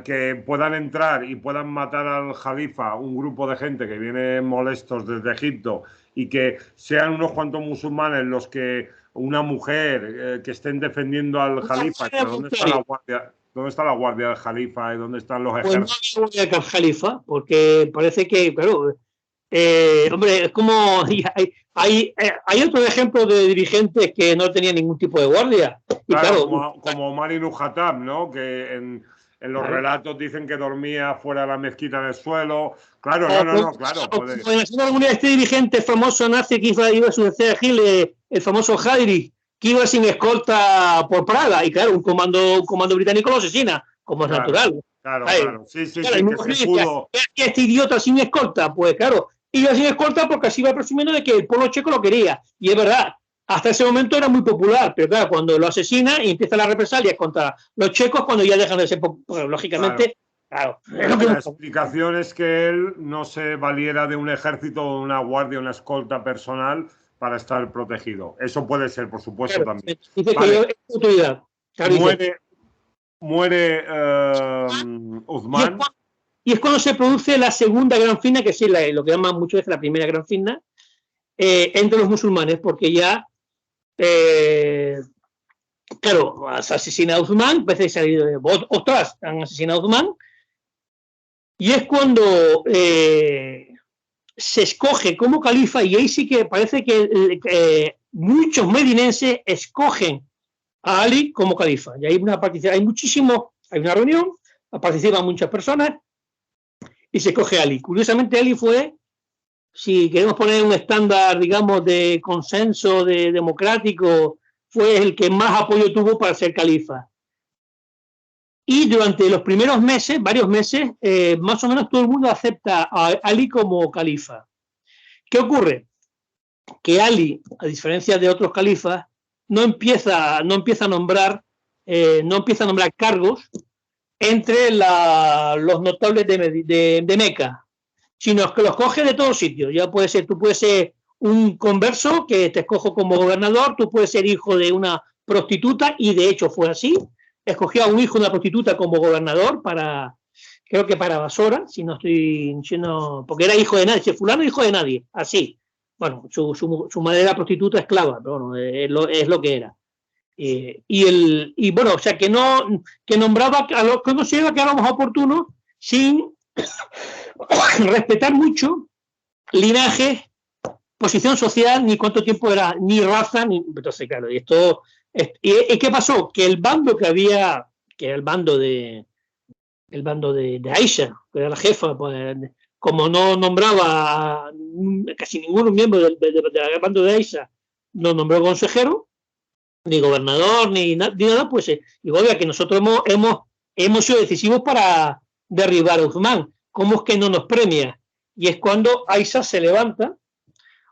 que puedan entrar y puedan matar al Jalifa un grupo de gente que viene molestos desde Egipto y que sean unos cuantos musulmanes los que, una mujer, que estén defendiendo al Jalifa. ¿Dónde está la guardia? ¿Dónde está la guardia del Jalifa y dónde están los ejércitos? Pues no hay guardia del Jalifa, porque parece que, claro, hombre, es como hay otros ejemplos de dirigentes que no tenían ningún tipo de guardia. Y claro, como Omar ibn Khattab, ¿no? Que en los relatos dicen que dormía fuera de la mezquita en el suelo. Claro, claro. En la segunda comunidad, este dirigente famoso nazi que iba a suceder a Gil, el famoso Hadri, que iba sin escolta por Praga, y claro, un comando británico lo asesina, como es natural. Claro, ¿sabes? claro. Sí, sí, Claro, sí, y que muchos se dicen, pudo. ¿qué este idiota sin escolta? Pues claro, iba sin escolta porque así iba presumiendo de que el pueblo checo lo quería. Y es verdad, hasta ese momento era muy popular, pero claro, cuando lo asesina y empiezan las represalias contra los checos, cuando ya dejan de ser populares, lógicamente, claro, es lo que La buscan. explicación es que él no se valiera de un ejército o una guardia, una escolta personal para estar protegido. Eso puede ser, por supuesto, Claro, también. dice que yo Vale, es autoridad. Claro, dice, muere, muere y es, Uthman. cuando, y es cuando se produce la segunda gran fitna, que es lo que llaman muchas veces la primera gran fitna, entre los musulmanes, porque ya, claro, asesina a Uthman, veces otras han asesinado a Uthman, y es cuando se escoge como califa, y ahí sí que parece que muchos medinenses escogen a Ali como califa. Y hay hay una reunión, participan muchas personas y se escoge a Ali. Curiosamente, Ali fue, si queremos poner un estándar, digamos, de consenso democrático, fue el que más apoyo tuvo para ser califa. Y durante los primeros meses, varios meses, más o menos todo el mundo acepta a Ali como califa. ¿Qué ocurre? Que Ali, a diferencia de otros califas, no empieza a nombrar cargos entre los notables de Meca, sino que los coge de todos sitios. Ya puede ser, tú puedes ser un converso que te escojo como gobernador, tú puedes ser hijo de una prostituta, y de hecho fue así. Escogió a un hijo de una prostituta como gobernador creo que para Basora, si no estoy diciendo, porque era hijo de nadie, si fulano hijo de nadie, así. Bueno, su madre era prostituta esclava, pero bueno, es lo que era. Y bueno, o sea, que nombraba a los que consideraba que éramos oportunos sin respetar mucho linaje, posición social, ni cuánto tiempo era, ni raza, ni. Entonces, claro, y esto. ¿Y qué pasó? Que el bando que había, que era el bando de Aisha, que era la jefa, pues, como no nombraba a casi ningún miembro del bando de Aisha, no nombró consejero, ni gobernador, ni nada, pues igual que nosotros hemos sido decisivos para derribar a Uthman. ¿Cómo es que no nos premia? Y es cuando Aisha se levanta,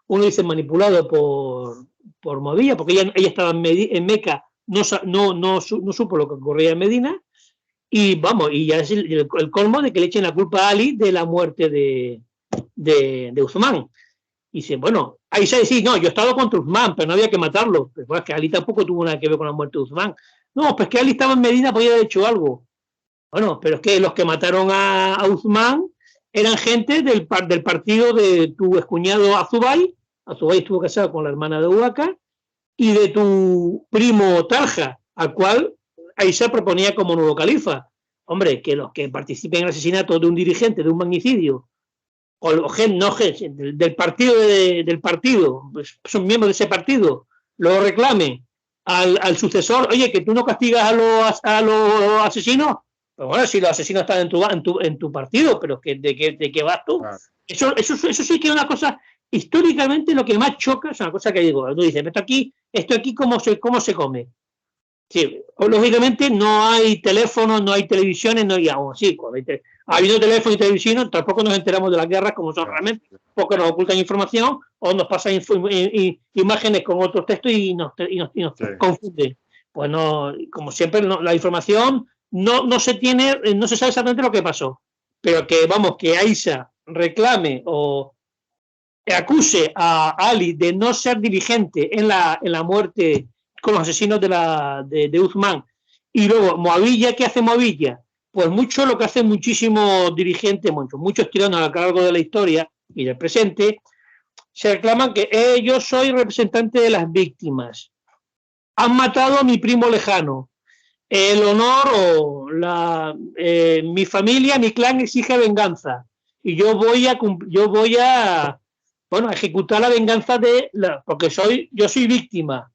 uno dice manipulado por Movilla, porque ella estaba en Meca, no supo lo que ocurría en Medina, y vamos, y ya es el colmo de que le echen la culpa a Ali de la muerte de Uthman. Y dice, bueno, Aisha dice, no, yo he estado contra Uthman, pero no había que matarlo. Pero es que Ali tampoco tuvo nada que ver con la muerte de Uthman. No, pues que Ali estaba en Medina, podía haber hecho algo. Bueno, pero es que los que mataron a Uthman eran gente del partido de tu excuñado Azubay. Azubay estuvo casado con la hermana de Huaca, y de tu primo Talha, al cual Aisha proponía como nuevo califa. Hombre, que los que participen en el asesinato de un dirigente, de un magnicidio, o del partido, pues son miembros de ese partido, lo reclame al sucesor, oye, que tú no castigas a los asesinos. Pues bueno, si los asesinos están en tu partido, pero ¿de qué vas tú? Claro. Eso sí que es una cosa, históricamente lo que más choca es una cosa que digo, tú dices, esto aquí ¿cómo se come? Sí, lógicamente no hay teléfonos, no hay televisiones, no hay aún sí, ha habido teléfono y televisión, tampoco nos enteramos de las guerras como son realmente, porque nos ocultan información o nos pasan imágenes con otros textos y nos sí. Confunden. Pues no, como siempre, la información no se tiene, no se sabe exactamente lo que pasó, pero que vamos, que Aisha reclame o acuse a Ali de no ser diligente en la muerte con los asesinos de Uthman, y luego Moavilla, ¿qué hace Moavilla? Pues mucho lo que hacen muchísimos dirigentes, muchos tiranos a lo largo de la historia y del presente, se reclaman que yo soy representante de las víctimas, han matado a mi primo lejano, el honor o mi familia, mi clan exige venganza, y yo voy a ejecutar la venganza porque yo soy víctima.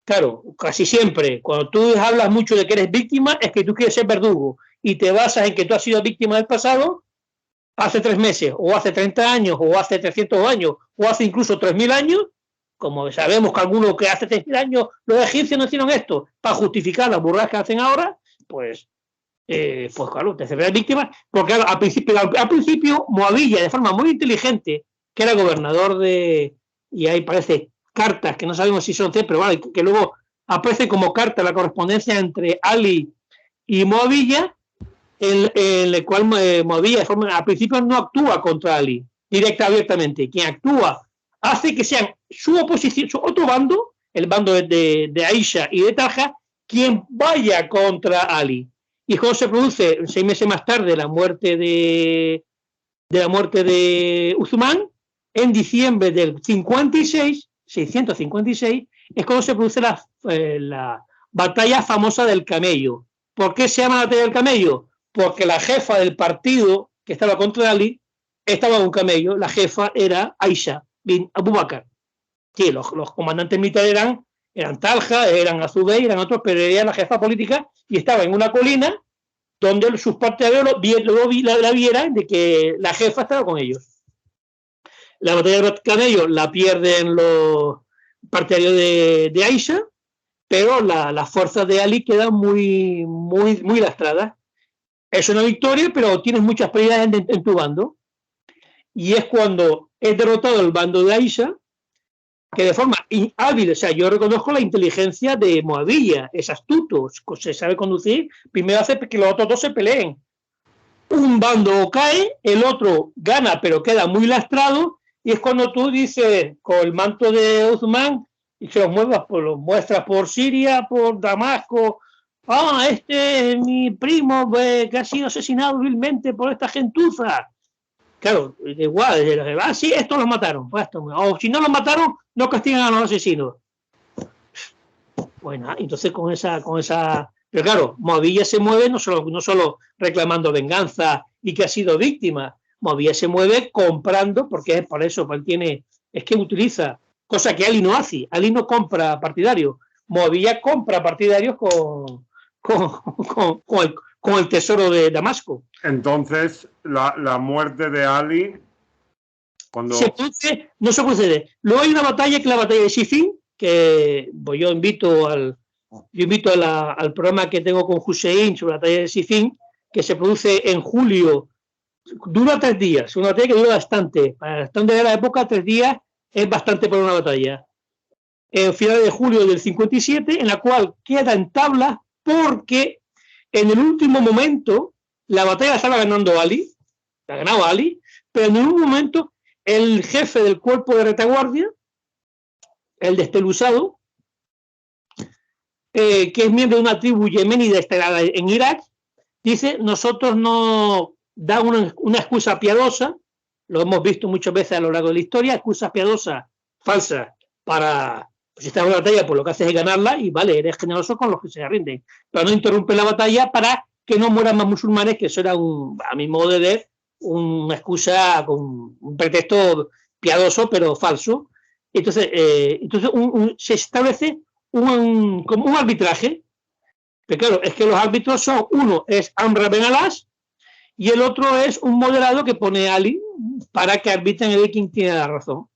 Claro, casi siempre, cuando tú hablas mucho de que eres víctima, es que tú quieres ser verdugo y te basas en que tú has sido víctima del pasado hace 3 meses, o hace 30 años, o hace 300 años, o hace incluso 3000 años, como sabemos que algunos que hace 3000 años los egipcios no hicieron esto para justificar las burradas que hacen ahora, pues pues claro, terceras víctimas, porque claro, al principio Moavilla, de forma muy inteligente, que era gobernador y ahí parece cartas, que no sabemos si son pero vale, que luego aparece como carta la correspondencia entre Ali y Moavilla, en el cual Moavilla al principio no actúa contra Ali directa abiertamente. Quien actúa hace que sean su oposición, su otro bando, el bando de Aisha y de Talha, quien vaya contra Ali. Y cuando se produce 6 meses más tarde la muerte de Uthman, en diciembre del 656, es cuando se produce la batalla famosa del camello. ¿Por qué se llama la batalla del camello? Porque la jefa del partido que estaba contra Ali estaba en un camello. La jefa era Aisha bin Abu Bakr. Sí, los comandantes militares eran Talha, eran Azubey, eran otros, pero ella era la jefa política y estaba en una colina donde sus partidarios la vieran de que la jefa estaba con ellos. La batalla del camello la pierden los partidarios de Aisha, pero las fuerzas de Ali quedan muy, muy, muy lastradas. Es una victoria, pero tienes muchas pérdidas en tu bando. Y es cuando es derrotado el bando de Aisha, que de forma hábil, o sea, yo reconozco la inteligencia de Moavilla, es astuto, se sabe conducir, primero hace que los otros dos se peleen. Un bando cae, el otro gana, pero queda muy lastrado, y es cuando tú dices, con el manto de Uthman, y se los muestras por Siria, por Damasco, este es mi primo que ha sido asesinado vilmente por esta gentuza. Claro, igual, sí, estos los mataron. Pues o si no los mataron, no castigan a los asesinos. Bueno, entonces con esa. Pero claro, Moavilla se mueve no solo reclamando venganza y que ha sido víctima. Moavilla se mueve comprando, porque es por eso, porque es que utiliza, cosa que Ali no hace. Ali no compra partidarios. Moavilla compra partidarios con el tesoro de Damasco. Entonces, la muerte de Ali, cuando no se procede. Luego hay una batalla que es la batalla de Siffin, que pues yo invito al programa que tengo con Hussein sobre la batalla de Siffin, que se produce en julio, dura 3 días, una batalla que dura bastante. Para el estándar de la época, 3 días es bastante para una batalla. En finales de julio del 57, en la cual queda en tabla porque en el último momento la batalla la estaba ganando Ali, la ganaba Ali, pero en un momento el jefe del cuerpo de retaguardia, el desteluzado, que es miembro de una tribu yemenita instalada en Irak, dice, nosotros no da una excusa piadosa, lo hemos visto muchas veces a lo largo de la historia, excusas piadosas falsas para, pues si estás en una batalla, pues lo que haces es ganarla y vale, eres generoso con los que se rinden, pero no interrumpe la batalla para que no mueran más musulmanes, que eso era, a mi modo de ver, una excusa con un pretexto piadoso, pero falso. Entonces se establece como un arbitraje, pero claro, es que los árbitros son, uno es Amr Ben Alas y el otro es un moderado que pone a Ali para que arbitren el quien tiene la razón.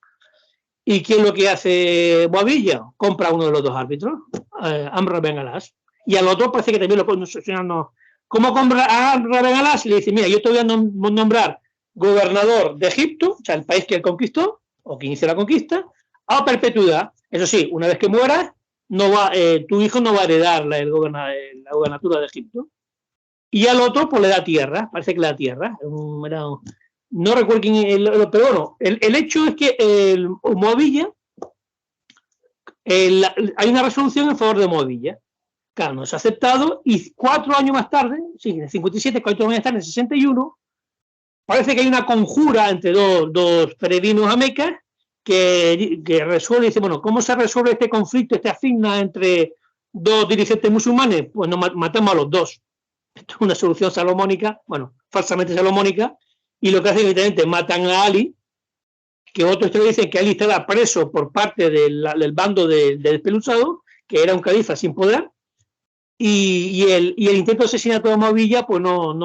¿Y qué es lo que hace Moavilla? Compra uno de los dos árbitros, Amr Ben Alas, y al otro parece que también lo pueden sancionar. ¿Cómo compra a Amr Ben Alas? Y le dice, mira, yo te voy a nombrar gobernador de Egipto, o sea, el país que él conquistó, o que inició la conquista, a perpetuidad. Eso sí, una vez que mueras, tu hijo no va a heredar la gobernatura de Egipto. Y al otro, pues le da tierra, parece que le da tierra. No recuerdo quién, pero bueno, el hecho es que Moavilla, hay una resolución en favor de Moavilla. Claro, no se ha aceptado y 4 años más tarde, sí, en el 57, 4 años más tarde, en el 61, parece que hay una conjura entre dos peregrinos a Meca que resuelve y dice, bueno, ¿cómo se resuelve este conflicto, esta asigna entre dos dirigentes musulmanes? Pues nos matamos a los dos. Esto es una solución salomónica, bueno, falsamente salomónica, y lo que hacen evidentemente matan a Ali, que otros dicen que Ali estaba preso por parte del bando del despeluzado, que era un califa sin poder, y el intento de asesinato de Moavilla pues no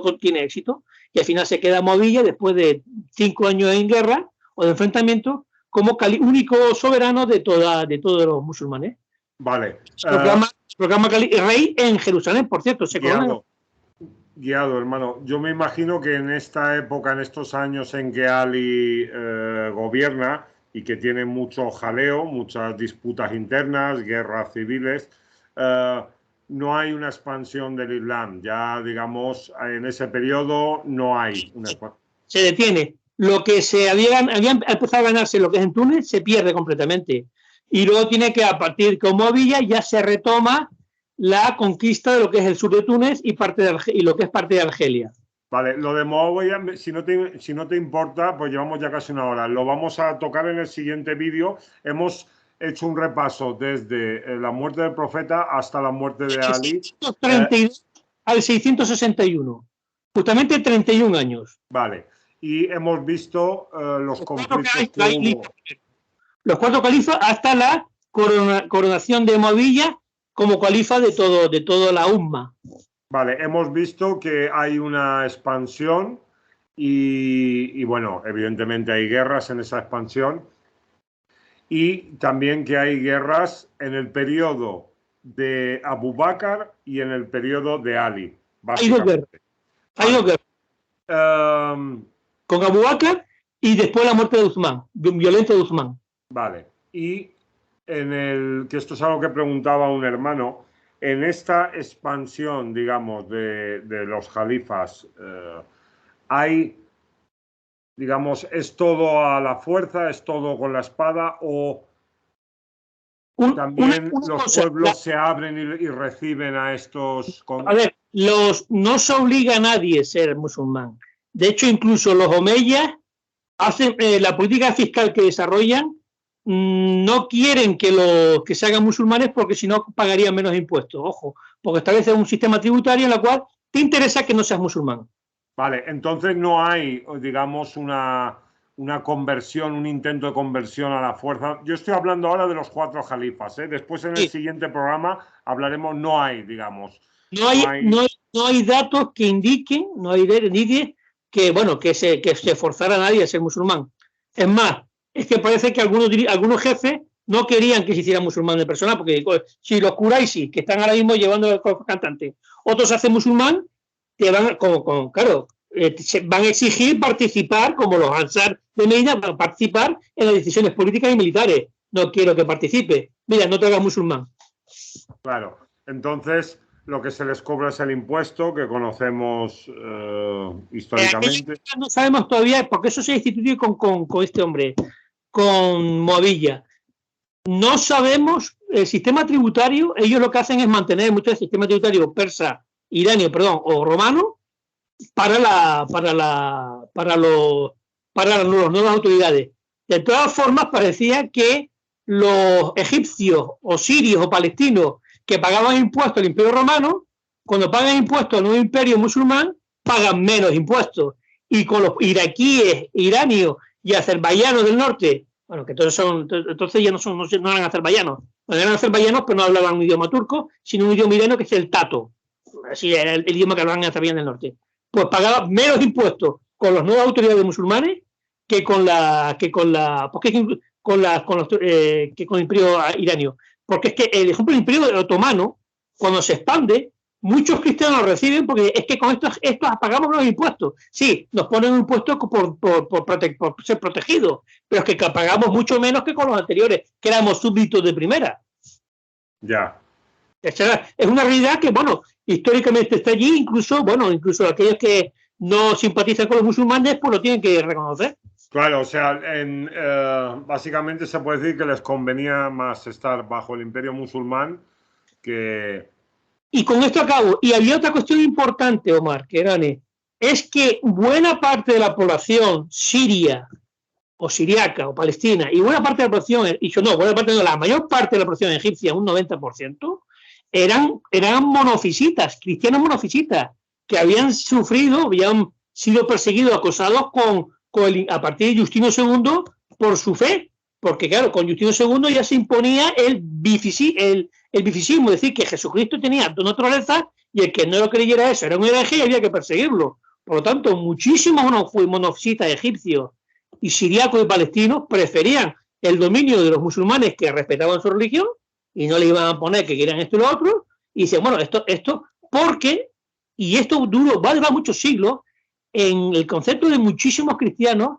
contiene éxito, y al final se queda Moavilla después de 5 años en guerra o de enfrentamiento como único soberano de todos los musulmanes. Vale. Se proclama proclama rey en Jerusalén, por cierto. Guiado, hermano. Yo me imagino que en esta época, en estos años en que Ali gobierna y que tiene mucho jaleo, muchas disputas internas, guerras civiles, no hay una expansión del Islam. Ya, digamos, en ese periodo no hay una expansión. Se detiene. Lo que se había empezado a ganarse, lo que es en Túnez, se pierde completamente. Y luego tiene que, a partir con Movilla, ya se retoma la conquista de lo que es el sur de Túnez y lo que es parte de Argelia. Vale, lo de Movilla, si no te importa, pues llevamos ya casi una hora. Lo vamos a tocar en el siguiente vídeo. Hemos hecho un repaso desde la muerte del profeta hasta la muerte de Ali. 632 al 661. Justamente 31 años. Vale. Y hemos visto los conflictos que hubo. Los 4 califas hasta la coronación de Movilla como califa de toda la umma. Vale, hemos visto que hay una expansión y bueno, evidentemente hay guerras en esa expansión y también que hay guerras en el periodo de Abu Bakr y en el periodo de Ali. Hay dos guerras. Con Abu Bakr y después la muerte de Uthman, violenta de Uthman. Vale, y que esto es algo que preguntaba un hermano, en esta expansión, digamos, de los califas, hay, digamos, ¿es todo a la fuerza, es todo con la espada o también los pueblos se abren y reciben a estos? A ver, no se obliga a nadie a ser musulmán. De hecho, incluso los omeyas hacen la política fiscal que desarrollan, no quieren que se hagan musulmanes porque si no pagarían menos impuestos. Ojo, porque establece un sistema tributario en el cual te interesa que no seas musulmán. Vale, entonces no hay, digamos, una conversión, un intento de conversión a la fuerza. Yo estoy hablando ahora de los 4 califas, ¿eh? Después en el siguiente programa hablaremos, no hay, digamos. No hay datos que indiquen, que, bueno, que se forzara a nadie a ser musulmán. Es más, es que parece que algunos jefes no querían que se hiciera musulmán de persona, porque si los Quraishi, que están ahora mismo llevando el cantante, otros se hacen musulmán, te van, van a exigir participar, como los Ansar de Medina, van a participar en las decisiones políticas y militares. No quiero que participe. Mira, no te hagas musulmán. Claro, entonces lo que se les cobra es el impuesto que conocemos históricamente. No sabemos todavía, porque eso se instituyó con este hombre, con Movilla. No sabemos el sistema tributario. Ellos lo que hacen es mantener mucho el sistema tributario persa, iranio, perdón, o romano para las nuevas autoridades. De todas formas, parecía que los egipcios o sirios o palestinos que pagaban impuestos al Imperio Romano, cuando pagan impuestos al nuevo imperio musulmán, pagan menos impuestos. Y con los iraquíes, iranios y azerbaiyanos del norte, bueno, que entonces ya no eran azerbaiyanos, eran azerbaiyanos, pero no hablaban un idioma turco, sino un idioma irano que es el tato. Así era el idioma que hablaban en Azerbaiyán del norte. Pues pagaban menos impuestos con las nuevas autoridades musulmanes que con el imperio iranio. Porque es que, el ejemplo del imperio otomano, cuando se expande, muchos cristianos lo reciben porque es que con estos pagamos los impuestos. Sí, nos ponen un impuesto por ser protegidos, pero es que pagamos mucho menos que con los anteriores, que éramos súbditos de primera. Ya. Es una realidad que, bueno, históricamente está allí, incluso aquellos que no simpatizan con los musulmanes, pues lo tienen que reconocer. Claro, o sea, básicamente se puede decir que les convenía más estar bajo el imperio musulmán que... Y con esto acabo. Y había otra cuestión importante, Omar, es que buena parte de la población siria o siriaca o palestina y buena parte de la población, la mayor parte de la población egipcia, un 90%, eran monofisitas, cristianos monofisitas, que habían sido perseguidos, acosados a partir de Justino II por su fe, porque claro, con Justino II ya se imponía el bificismo, es decir, que Jesucristo tenía dos naturalezas y el que no lo creyera eso era un hereje y había que perseguirlo. Por lo tanto, muchísimos monofisitas egipcios y siriacos y palestinos preferían el dominio de los musulmanes que respetaban su religión y no le iban a poner que quieran esto y lo otro, y dice, bueno, esto, porque, y esto va a durar muchos siglos, en el concepto de muchísimos cristianos,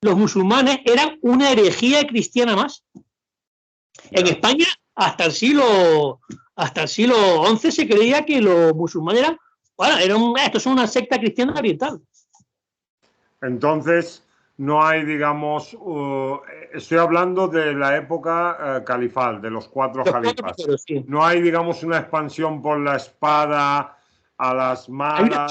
los musulmanes eran una herejía cristiana más. En España, hasta el siglo XI se creía que los musulmanes estos son una secta cristiana oriental. Entonces, no hay, digamos, estoy hablando de la época califal, de los cuatro califas. Sí. No hay, digamos, una expansión por la espada a las malas. Hay una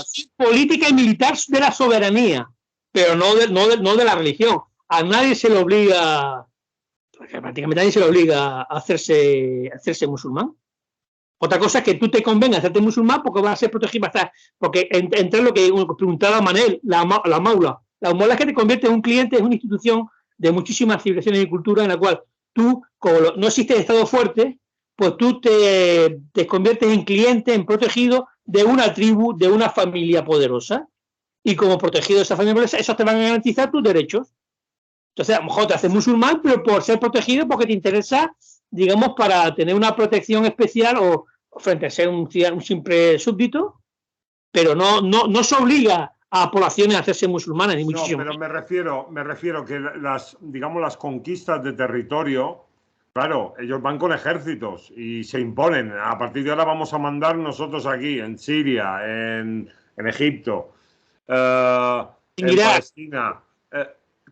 política y militar de la soberanía, pero no de la religión. A nadie se le obliga, prácticamente nadie se le obliga a hacerse musulmán. Otra cosa es que tú te convengas a hacerte musulmán porque vas a ser protegido, porque entre lo que preguntaba Manel, la maula es que te convierte en un cliente, es una institución de muchísimas civilizaciones y culturas en la cual tú, como no existe Estado fuerte, pues tú te conviertes en cliente, en protegido de una tribu, de una familia poderosa, y como protegido de esa familia poderosa, esos te van a garantizar tus derechos. Entonces, a lo mejor te haces musulmán, pero por ser protegido, porque te interesa, digamos, para tener una protección especial o frente a ser un simple súbdito, pero no se obliga a poblaciones a hacerse musulmanas, ni muchísimo. No, pero me refiero que las conquistas de territorio, claro, ellos van con ejércitos y se imponen. A partir de ahora vamos a mandar nosotros aquí, en Siria, en Egipto, en Palestina.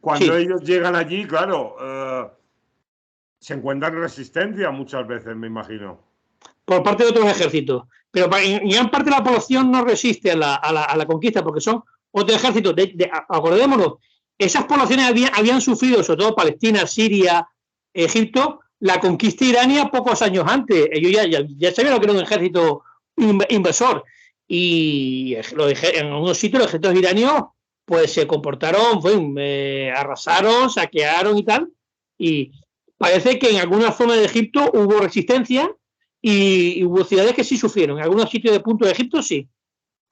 Cuando ellos llegan allí, claro, se encuentran resistencia muchas veces, me imagino. Por parte de otros ejércitos. Pero en gran parte la población no resiste a la conquista, porque son otros ejércitos. Acordémonos, esas poblaciones habían sufrido, sobre todo Palestina, Siria, Egipto, la conquista irania pocos años antes. Ellos ya sabían lo que era un ejército invasor. Y en algunos sitios los ejércitos iranios pues se comportaron, arrasaron, saquearon y tal. Y parece que en alguna zona de Egipto hubo resistencia y hubo ciudades que sí sufrieron. En algunos sitios de punto de Egipto sí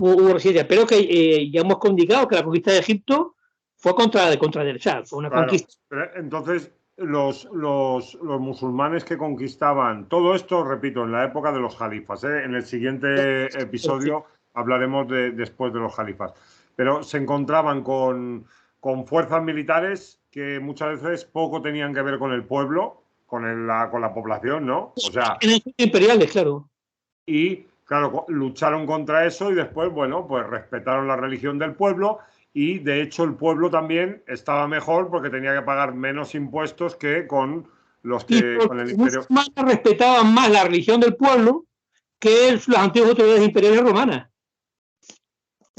hubo resistencia, pero que ya hemos indicado que la conquista de Egipto fue contra fue una conquista. Entonces, los musulmanes que conquistaban, todo esto, repito, en la época de los califas, en el siguiente episodio hablaremos después de los califas, pero se encontraban con fuerzas militares que muchas veces poco tenían que ver con el pueblo, con la población, ¿no? O sea, imperiales, claro. Y, claro, lucharon contra eso y después, bueno, pues respetaron la religión del pueblo y, de hecho, el pueblo también estaba mejor porque tenía que pagar menos impuestos que con los que con el imperio. Los respetaban más la religión del pueblo que las antiguas autoridades imperiales romanas.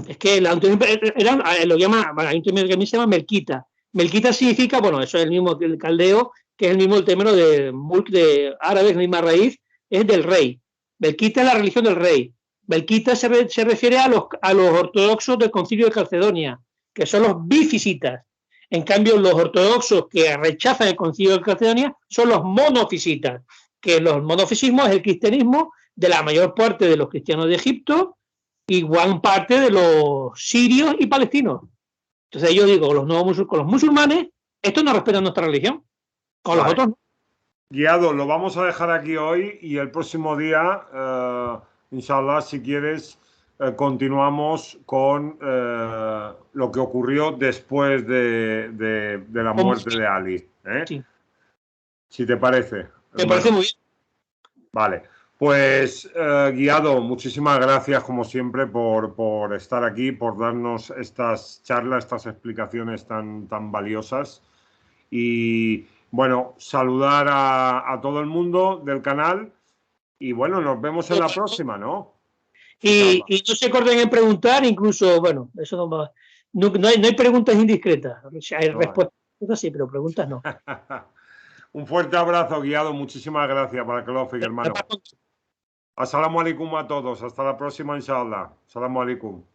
Es que la lo llaman, hay un término que a mí se llama melquita. Melquita significa, bueno, eso es el mismo que el caldeo, que es el mismo el término de mulk de árabes, la misma raíz, es del rey. Melquita es la religión del rey. Melquita se refiere a los ortodoxos del Concilio de Calcedonia, que son los bifisitas. En cambio, los ortodoxos que rechazan el Concilio de Calcedonia son los monofisitas, que los monofisismos es el cristianismo de la mayor parte de los cristianos de Egipto y gran parte de los sirios y palestinos. Entonces yo digo, con los musulmanes, estos no respetan nuestra religión, con los otros no. Guiado, lo vamos a dejar aquí hoy y el próximo día, inshallah, si quieres, continuamos con lo que ocurrió después de la muerte de Ali. Sí. Si te parece. Me parece muy bien. Vale. Pues, Guiado, muchísimas gracias, como siempre, por estar aquí, por darnos estas charlas, estas explicaciones tan valiosas. Y, bueno, saludar a todo el mundo del canal. Y, bueno, nos vemos en la próxima, ¿no? Y no se corten en preguntar, incluso, bueno, eso no hay preguntas indiscretas. Hay respuestas, sí, pero preguntas no. Un fuerte abrazo, Guiado. Muchísimas gracias, Barakallahu, hermano. Assalamu alaikum a todos. Hasta la próxima, inshallah. Assalamu alaikum.